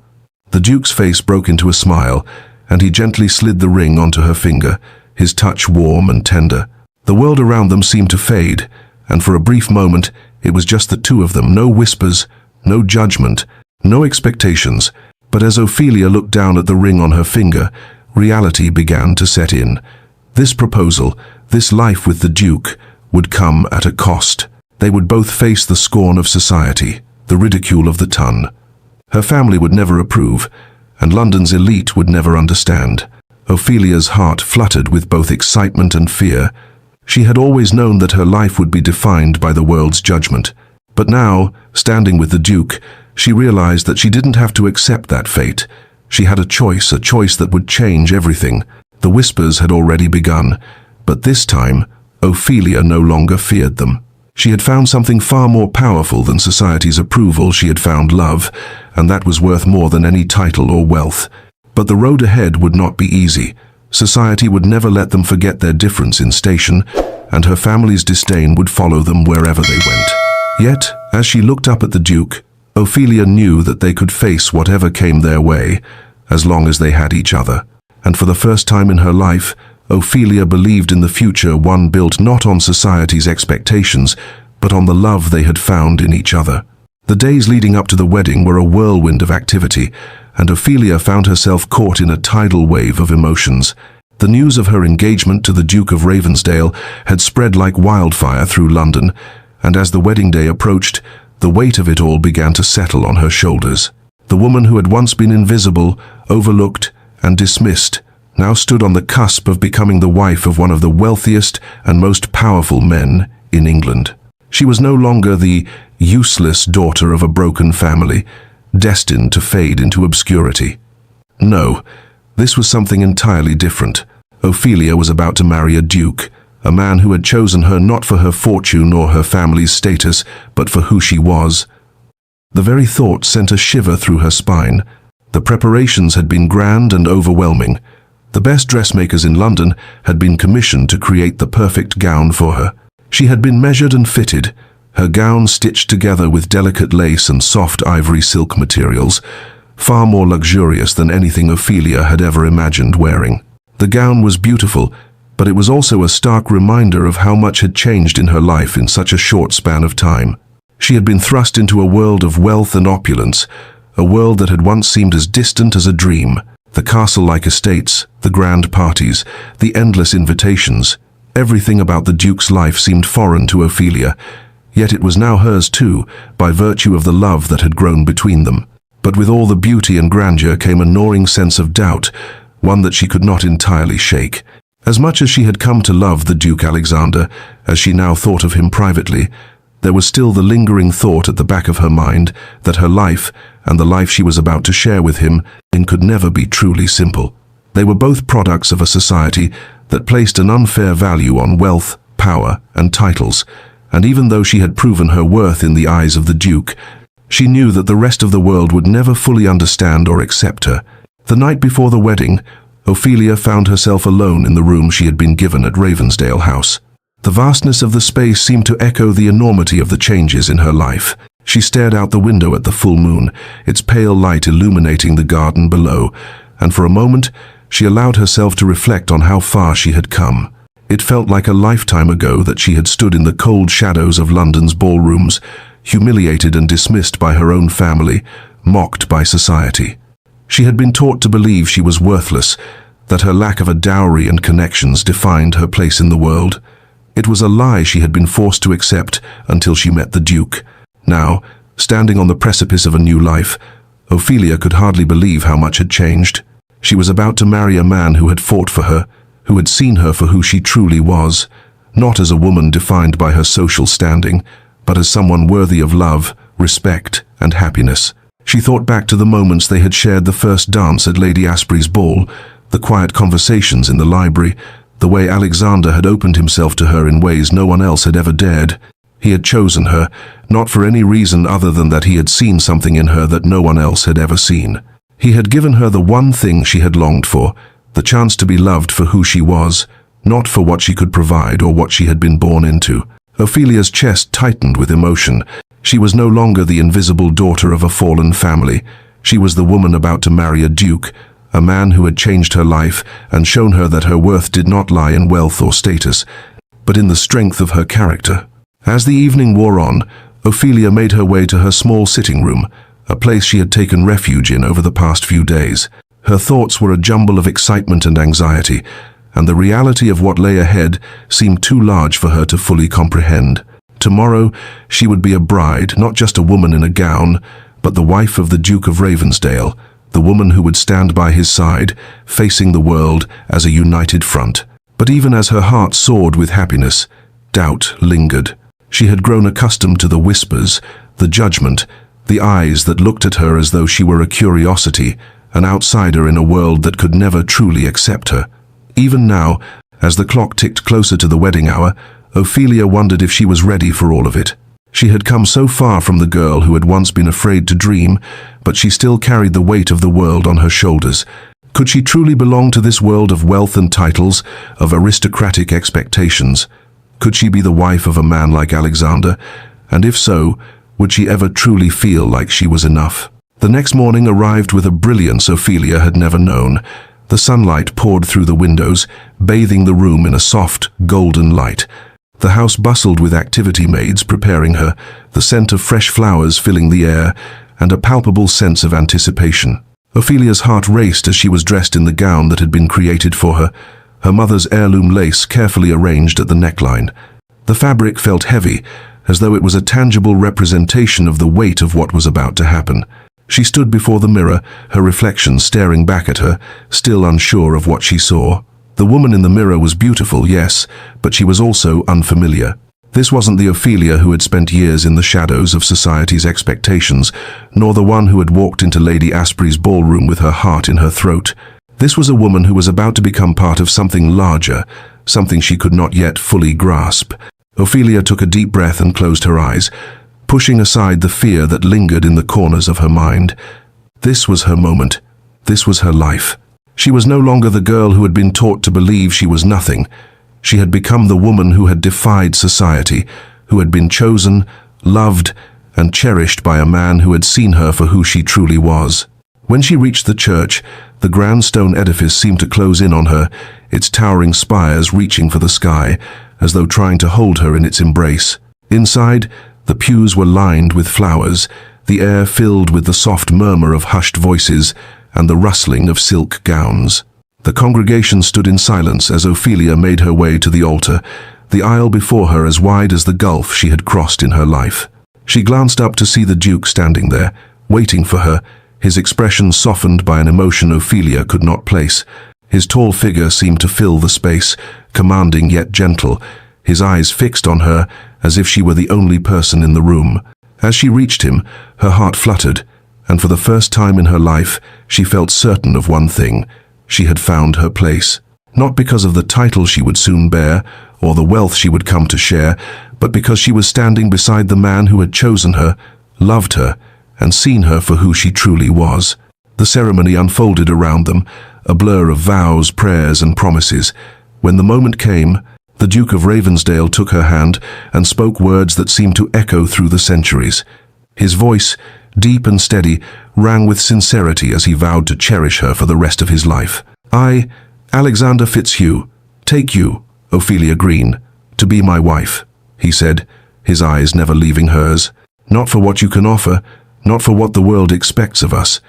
The Duke's face broke into a smile, and he gently slid the ring onto her finger, his touch warm and tender. The world around them seemed to fade, and for a brief moment it was just the two of them, no whispers, no judgment, no expectations. But as Ophelia looked down at the ring on her finger, reality began to set in. This proposal, this life with the Duke, would come at a cost. They would both face the scorn of society, the ridicule of the ton. Her family would never approve, and London's elite would never understand. Ophelia's heart fluttered with both excitement and fear. She had always known that her life would be defined by the world's judgment. But now, standing with the Duke, she realized that she didn't have to accept that fate. She had a choice that would change everything. The whispers had already begun, but this time, Ophelia no longer feared them. She had found something far more powerful than society's approval. She had found love, and that was worth more than any title or wealth. But the road ahead would not be easy. Society would never let them forget their difference in station, and her family's disdain would follow them wherever they went. Yet, as she looked up at the Duke, Ophelia knew that they could face whatever came their way, as long as they had each other. And for the first time in her life, Ophelia believed in the future, one built not on society's expectations, but on the love they had found in each other. The days leading up to the wedding were a whirlwind of activity, and Ophelia found herself caught in a tidal wave of emotions. The news of her engagement to the Duke of Ravensdale had spread like wildfire through London, and as the wedding day approached, the weight of it all began to settle on her shoulders. The woman who had once been invisible, overlooked, and dismissed, now stood on the cusp of becoming the wife of one of the wealthiest and most powerful men in England. She was no longer the useless daughter of a broken family, destined to fade into obscurity. No, this was something entirely different. Ophelia was about to marry a duke, a man who had chosen her not for her fortune or her family's status, but for who she was. The very thought sent a shiver through her spine. The preparations had been grand and overwhelming. The best dressmakers in London had been commissioned to create the perfect gown for her. She had been measured and fitted, her gown stitched together with delicate lace and soft ivory silk materials, far more luxurious than anything Ophelia had ever imagined wearing. The gown was beautiful, but it was also a stark reminder of how much had changed in her life in such a short span of time. She had been thrust into a world of wealth and opulence, a world that had once seemed as distant as a dream. The castle-like estates, the grand parties, the endless invitations, everything about the Duke's life seemed foreign to Ophelia, yet it was now hers too, by virtue of the love that had grown between them. But with all the beauty and grandeur came a gnawing sense of doubt, one that she could not entirely shake. As much as she had come to love the Duke Alexander, as she now thought of him privately, there was still the lingering thought at the back of her mind that her life, and the life she was about to share with him, could never be truly simple. They were both products of a society that placed an unfair value on wealth, power, and titles, and even though she had proven her worth in the eyes of the Duke, she knew that the rest of the world would never fully understand or accept her. The night before the wedding, Ophelia found herself alone in the room she had been given at Ravensdale House. The vastness of the space seemed to echo the enormity of the changes in her life. She stared out the window at the full moon, its pale light illuminating the garden below, and for a moment she allowed herself to reflect on how far she had come. It felt like a lifetime ago that she had stood in the cold shadows of London's ballrooms, humiliated and dismissed by her own family, mocked by society. She had been taught to believe she was worthless, that her lack of a dowry and connections defined her place in the world. It was a lie she had been forced to accept until she met the Duke. Now, standing on the precipice of a new life, Ophelia could hardly believe how much had changed. She was about to marry a man who had fought for her, who had seen her for who she truly was, not as a woman defined by her social standing, but as someone worthy of love, respect, and happiness. She thought back to the moments they had shared, the first dance at Lady Asprey's ball, the quiet conversations in the library, the way Alexander had opened himself to her in ways no one else had ever dared. He had chosen her, not for any reason other than that he had seen something in her that no one else had ever seen. He had given her the one thing she had longed for, the chance to be loved for who she was, not for what she could provide or what she had been born into. Ophelia's chest tightened with emotion. She was no longer the invisible daughter of a fallen family. She was the woman about to marry a duke, a man who had changed her life and shown her that her worth did not lie in wealth or status, but in the strength of her character. As the evening wore on, Ophelia made her way to her small sitting room, a place she had taken refuge in over the past few days. Her thoughts were a jumble of excitement and anxiety, and the reality of what lay ahead seemed too large for her to fully comprehend. Tomorrow, she would be a bride, not just a woman in a gown, but the wife of the Duke of Ravensdale, the woman who would stand by his side, facing the world as a united front. But even as her heart soared with happiness, doubt lingered. She had grown accustomed to the whispers, the judgment, the eyes that looked at her as though she were a curiosity, an outsider in a world that could never truly accept her. Even now, as the clock ticked closer to the wedding hour, Ophelia wondered if she was ready for all of it. She had come so far from the girl who had once been afraid to dream, but she still carried the weight of the world on her shoulders. Could she truly belong to this world of wealth and titles, of aristocratic expectations? Could she be the wife of a man like Alexander? And if so, would she ever truly feel like she was enough? The next morning arrived with a brilliance Ophelia had never known. The sunlight poured through the windows, bathing the room in a soft, golden light. The house bustled with activity maids preparing her, the scent of fresh flowers filling the air, and a palpable sense of anticipation. Ophelia's heart raced as she was dressed in the gown that had been created for her, her mother's heirloom lace carefully arranged at the neckline. The fabric felt heavy, as though it was a tangible representation of the weight of what was about to happen. She stood before the mirror, her reflection staring back at her, still unsure of what she saw. The woman in the mirror was beautiful, yes, but she was also unfamiliar. This wasn't the Ophelia who had spent years in the shadows of society's expectations, nor the one who had walked into Lady Asprey's ballroom with her heart in her throat. This was a woman who was about to become part of something larger, something she could not yet fully grasp. Ophelia took a deep breath and closed her eyes, pushing aside the fear that lingered in the corners of her mind. This was her moment. This was her life. She was no longer the girl who had been taught to believe she was nothing. She had become the woman who had defied society, who had been chosen, loved, and cherished by a man who had seen her for who she truly was. When she reached the church, the grand stone edifice seemed to close in on her, its towering spires reaching for the sky, as though trying to hold her in its embrace. Inside, the pews were lined with flowers, the air filled with the soft murmur of hushed voices and the rustling of silk gowns. The congregation stood in silence as Ophelia made her way to the altar, the aisle before her as wide as the gulf she had crossed in her life. She glanced up to see the Duke standing there, waiting for her, his expression softened by an emotion Ophelia could not place. His tall figure seemed to fill the space, commanding yet gentle, his eyes fixed on her as if she were the only person in the room. As she reached him, her heart fluttered, and for the first time in her life, she felt certain of one thing: she had found her place. Not because of the title she would soon bear, or the wealth she would come to share, but because she was standing beside the man who had chosen her, loved her, and seen her for who she truly was. The ceremony unfolded around them, a blur of vows, prayers, and promises. When the moment came, the Duke of Ravensdale took her hand and spoke words that seemed to echo through the centuries. His voice, deep and steady, rang with sincerity as he vowed to cherish her for the rest of his life. "I, Alexander Fitzhugh, take you, Ophelia Green, to be my wife," he said, his eyes never leaving hers. "Not for what you can offer, not for what the world expects of us,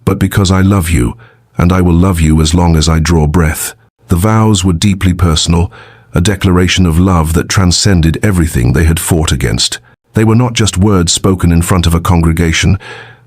but because I love you, and I will love you as long as I draw breath." The vows were deeply personal, a declaration of love that transcended everything they had fought against. They were not just words spoken in front of a congregation.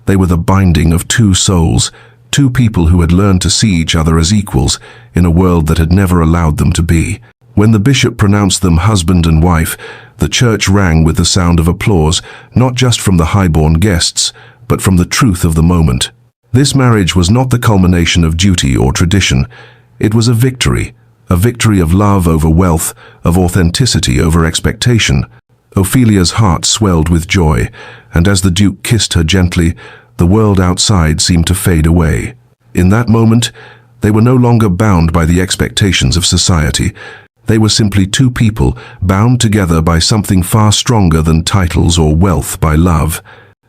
They were the binding of two souls, Two people who had learned to see each other as equals in a world that had never allowed them to be. When the bishop pronounced them husband and wife, the church rang with the sound of applause, not just from the highborn guests, but from the truth of the moment. This marriage was not the culmination of duty or tradition. It was a victory of love over wealth, of authenticity over expectation. Ophelia's heart swelled with joy, and as the Duke kissed her gently, the world outside seemed to fade away. In that moment, they were no longer bound by the expectations of society. They were simply two people bound together by something far stronger than titles or wealth, by love.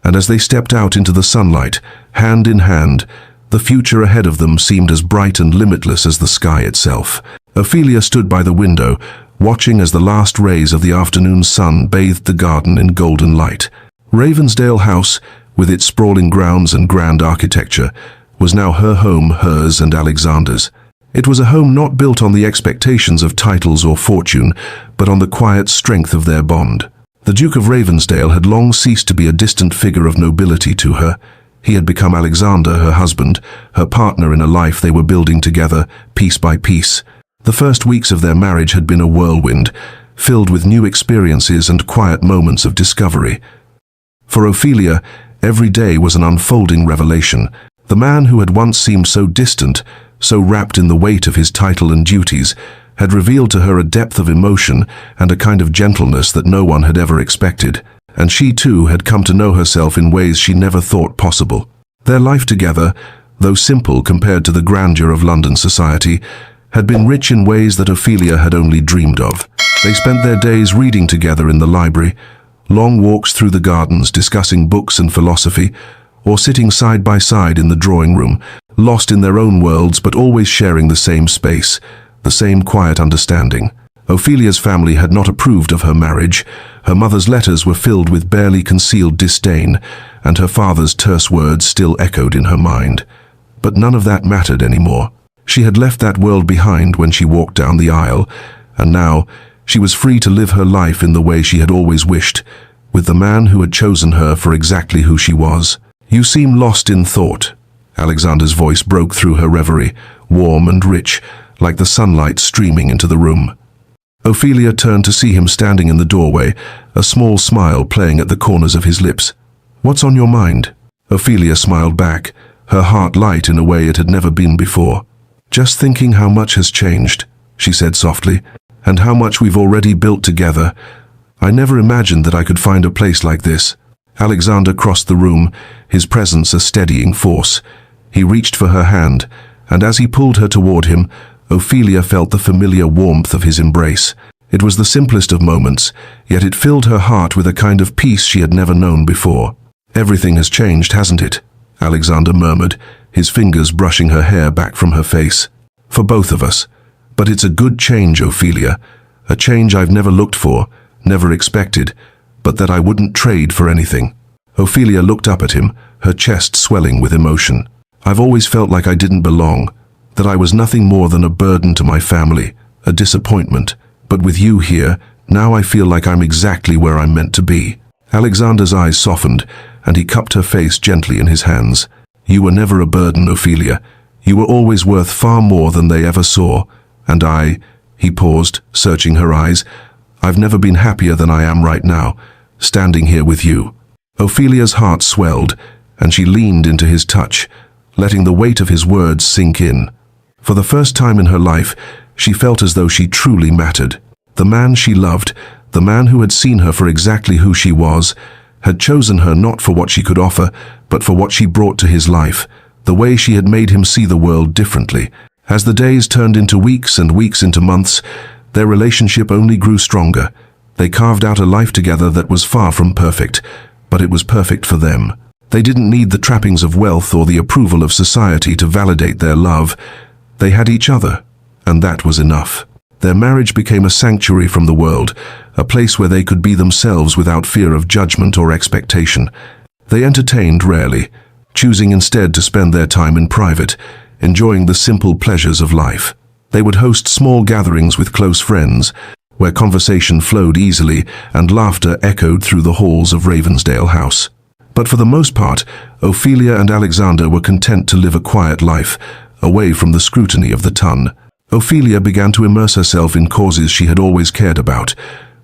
And as they stepped out into the sunlight, hand in hand, the future ahead of them seemed as bright and limitless as the sky itself. Ophelia stood by the window, watching as the last rays of the afternoon sun bathed the garden in golden light. Ravensdale House, with its sprawling grounds and grand architecture, was now her home, hers and Alexander's. It was a home not built on the expectations of titles or fortune, but on the quiet strength of their bond. The Duke of Ravensdale had long ceased to be a distant figure of nobility to her. He had become Alexander, her husband, her partner in a life they were building together, piece by piece. The first weeks of their marriage had been a whirlwind, filled with new experiences and quiet moments of discovery. For Ophelia, every day was an unfolding revelation. The man who had once seemed so distant, so wrapped in the weight of his title and duties, had revealed to her a depth of emotion and a kind of gentleness that no one had ever expected. And she too had come to know herself in ways she never thought possible. Their life together, though simple compared to the grandeur of London society, had been rich in ways that Ophelia had only dreamed of. They spent their days reading together in the library, long walks through the gardens discussing books and philosophy, or sitting side by side in the drawing room, lost in their own worlds but always sharing the same space, the same quiet understanding. Ophelia's family had not approved of her marriage. Her mother's letters were filled with barely concealed disdain, and her father's terse words still echoed in her mind. But none of that mattered anymore. She had left that world behind when she walked down the aisle, and now she was free to live her life in the way she had always wished, with the man who had chosen her for exactly who she was. "You seem lost in thought." Alexander's voice broke through her reverie, warm and rich, like the sunlight streaming into the room. Ophelia turned to see him standing in the doorway, a small smile playing at the corners of his lips. "What's on your mind?" Ophelia smiled back, her heart light in a way it had never been before. "Just thinking how much has changed," she said softly, "and how much we've already built together. I never imagined that I could find a place like this." Alexander crossed the room, his presence a steadying force. He reached for her hand, and as he pulled her toward him, Ophelia felt the familiar warmth of his embrace. It was the simplest of moments, yet it filled her heart with a kind of peace she had never known before. "Everything has changed, hasn't it?" Alexander murmured, his fingers brushing her hair back from her face. "For both of us. But it's a good change, Ophelia. A change I've never looked for, never expected, but that I wouldn't trade for anything." Ophelia looked up at him, her chest swelling with emotion. "I've always felt like I didn't belong, that I was nothing more than a burden to my family, a disappointment. But with you here, now I feel like I'm exactly where I'm meant to be." Alexander's eyes softened, and he cupped her face gently in his hands. "You were never a burden, Ophelia. You were always worth far more than they ever saw. And he paused, searching her eyes, "I've never been happier than I am right now, standing here with you." Ophelia's heart swelled, and she leaned into his touch, letting the weight of his words sink in. For the first time in her life, she felt as though she truly mattered. The man she loved, the man who had seen her for exactly who she was, had chosen her not for what she could offer, but for what she brought to his life, the way she had made him see the world differently. As the days turned into weeks and weeks into months, their relationship only grew stronger. They carved out a life together that was far from perfect, but it was perfect for them. They didn't need the trappings of wealth or the approval of society to validate their love. They had each other, and that was enough. Their marriage became a sanctuary from the world, a place where they could be themselves without fear of judgment or expectation. They entertained rarely, choosing instead to spend their time in private, enjoying the simple pleasures of life. They would host small gatherings with close friends, where conversation flowed easily and laughter echoed through the halls of Ravensdale House. But for the most part, Ophelia and Alexander were content to live a quiet life, away from the scrutiny of the ton. Ophelia began to immerse herself in causes she had always cared about,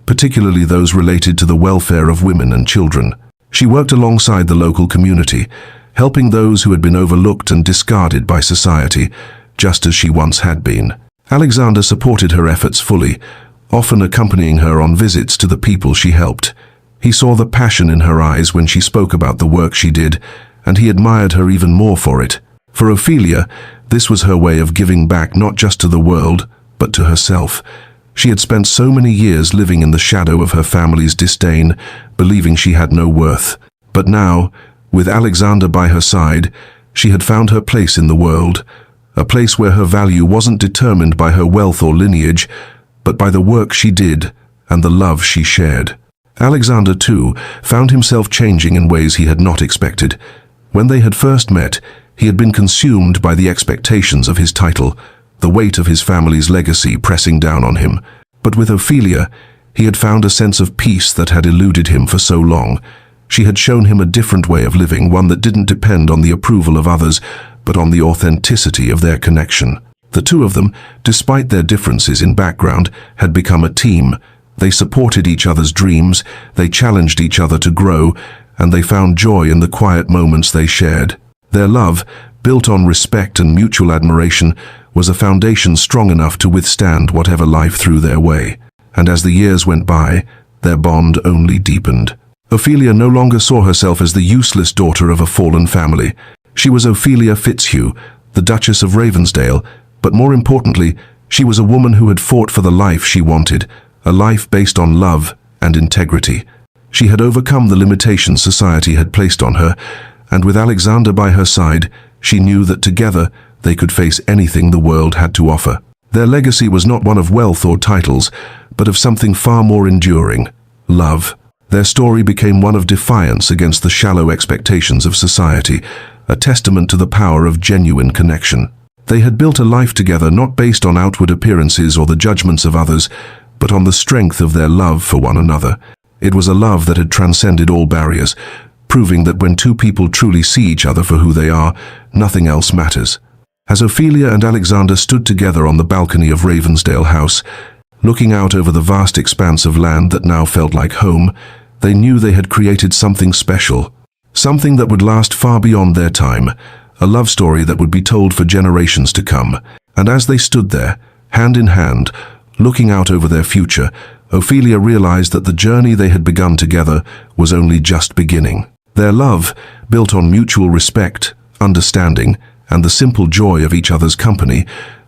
particularly those related to the welfare of women and children. She worked alongside the local community, helping those who had been overlooked and discarded by society, just as she once had been. Alexander supported her efforts fully, often accompanying her on visits to the people she helped. He saw the passion in her eyes when she spoke about the work she did, and he admired her even more for it. For Ophelia, this was her way of giving back not just to the world, but to herself. She had spent so many years living in the shadow of her family's disdain, believing she had no worth. But now, with Alexander by her side, she had found her place in the world, a place where her value wasn't determined by her wealth or lineage, but by the work she did and the love she shared. Alexander, too, found himself changing in ways he had not expected. When they had first met, he had been consumed by the expectations of his title, the weight of his family's legacy pressing down on him. But with Ophelia, he had found a sense of peace that had eluded him for so long. She had shown him a different way of living, one that didn't depend on the approval of others, but on the authenticity of their connection. The two of them, despite their differences in background, had become a team. They supported each other's dreams, they challenged each other to grow, and they found joy in the quiet moments they shared. Their love, built on respect and mutual admiration, was a foundation strong enough to withstand whatever life threw their way. And as the years went by, their bond only deepened. Ophelia no longer saw herself as the useless daughter of a fallen family. She was Ophelia Fitzhugh, the Duchess of Ravensdale, but more importantly, she was a woman who had fought for the life she wanted, a life based on love and integrity. She had overcome the limitations society had placed on her, and with Alexander by her side, she knew that together they could face anything the world had to offer. Their legacy was not one of wealth or titles, but of something far more enduring: love. Their story became one of defiance against the shallow expectations of society, a testament to the power of genuine connection. They had built a life together not based on outward appearances or the judgments of others, but on the strength of their love for one another. It was a love that had transcended all barriers, proving that when two people truly see each other for who they are, nothing else matters. As Ophelia and Alexander stood together on the balcony of Ravensdale House, looking out over the vast expanse of land that now felt like home, they knew they had created something special, something that would last far beyond their time, a love story that would be told for generations to come. And as they stood there, hand in hand, looking out over their future, Ophelia realized that the journey they had begun together was only just beginning. Their love, built on mutual respect, understanding, and the simple joy of each other's company,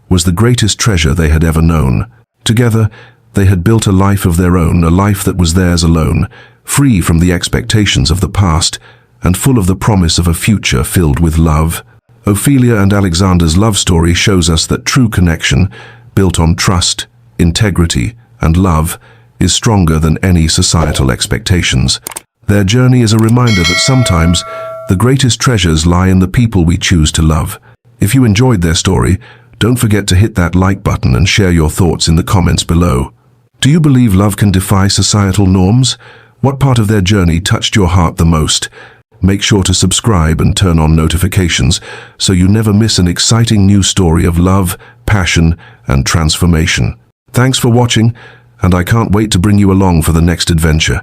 was the greatest treasure they had ever known. Together, they had built a life of their own, a life that was theirs alone, free from the expectations of the past, and full of the promise of a future filled with love. Ophelia and Alexander's love story shows us that true connection, built on trust, integrity, and love, is stronger than any societal expectations. Their journey is a reminder that sometimes the greatest treasures lie in the people we choose to love. If you enjoyed their story, don't forget to hit that like button and share your thoughts in the comments below. Do you believe love can defy societal norms? What part of their journey touched your heart the most? Make sure to subscribe and turn on notifications so you never miss an exciting new story of love, passion, and transformation. Thanks for watching, and I can't wait to bring you along for the next adventure.